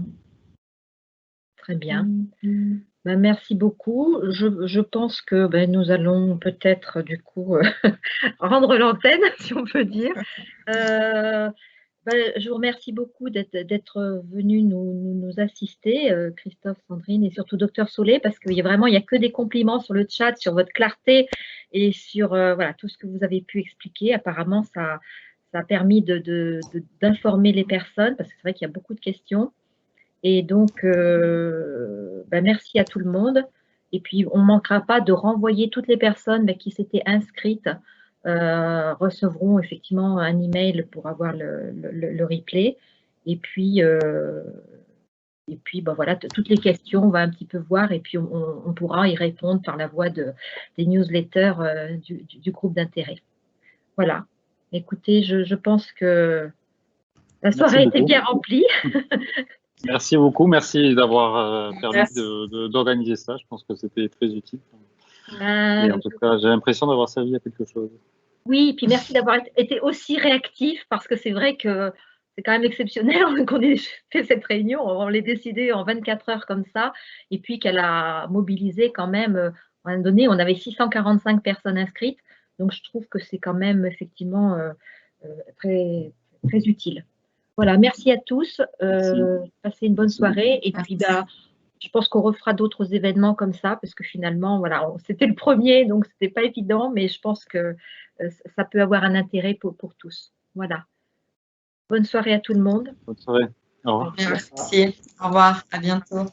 Très bien. Ben, merci beaucoup. Je pense que nous allons peut-être du coup rendre l'antenne, si on peut dire. Je vous remercie beaucoup d'être venu nous assister, Christophe, Sandrine et surtout Dr Solé, parce qu'il y a que des compliments sur le chat, sur votre clarté et sur voilà, tout ce que vous avez pu expliquer. Apparemment, ça a permis d'informer les personnes, parce que c'est vrai qu'il y a beaucoup de questions. Et donc, merci à tout le monde. Et puis, on ne manquera pas de renvoyer toutes les personnes qui s'étaient inscrites recevront effectivement un email pour avoir le replay. Et puis voilà, toutes les questions, on va un petit peu voir et puis on pourra y répondre par la voie des newsletters du groupe d'intérêt. Voilà. Écoutez, je pense que la soirée était bien remplie. Merci beaucoup, merci d'avoir permis d'organiser ça. Je pense que c'était très utile. Et en tout cas, j'ai l'impression d'avoir servi à quelque chose. Oui, puis merci d'avoir été aussi réactif parce que c'est vrai que c'est quand même exceptionnel qu'on ait fait cette réunion. On l'a décidé en 24 heures comme ça et puis qu'elle a mobilisé quand même, à un moment donné, on avait 645 personnes inscrites. Donc, je trouve que c'est quand même effectivement très, très utile. Voilà, merci à tous. Passez une bonne soirée. Et puis, je pense qu'on refera d'autres événements comme ça parce que finalement, voilà, c'était le premier, donc ce n'était pas évident, mais je pense que ça peut avoir un intérêt pour tous. Voilà. Bonne soirée à tout le monde. Bonne soirée. Au revoir. Merci. Au revoir. À bientôt.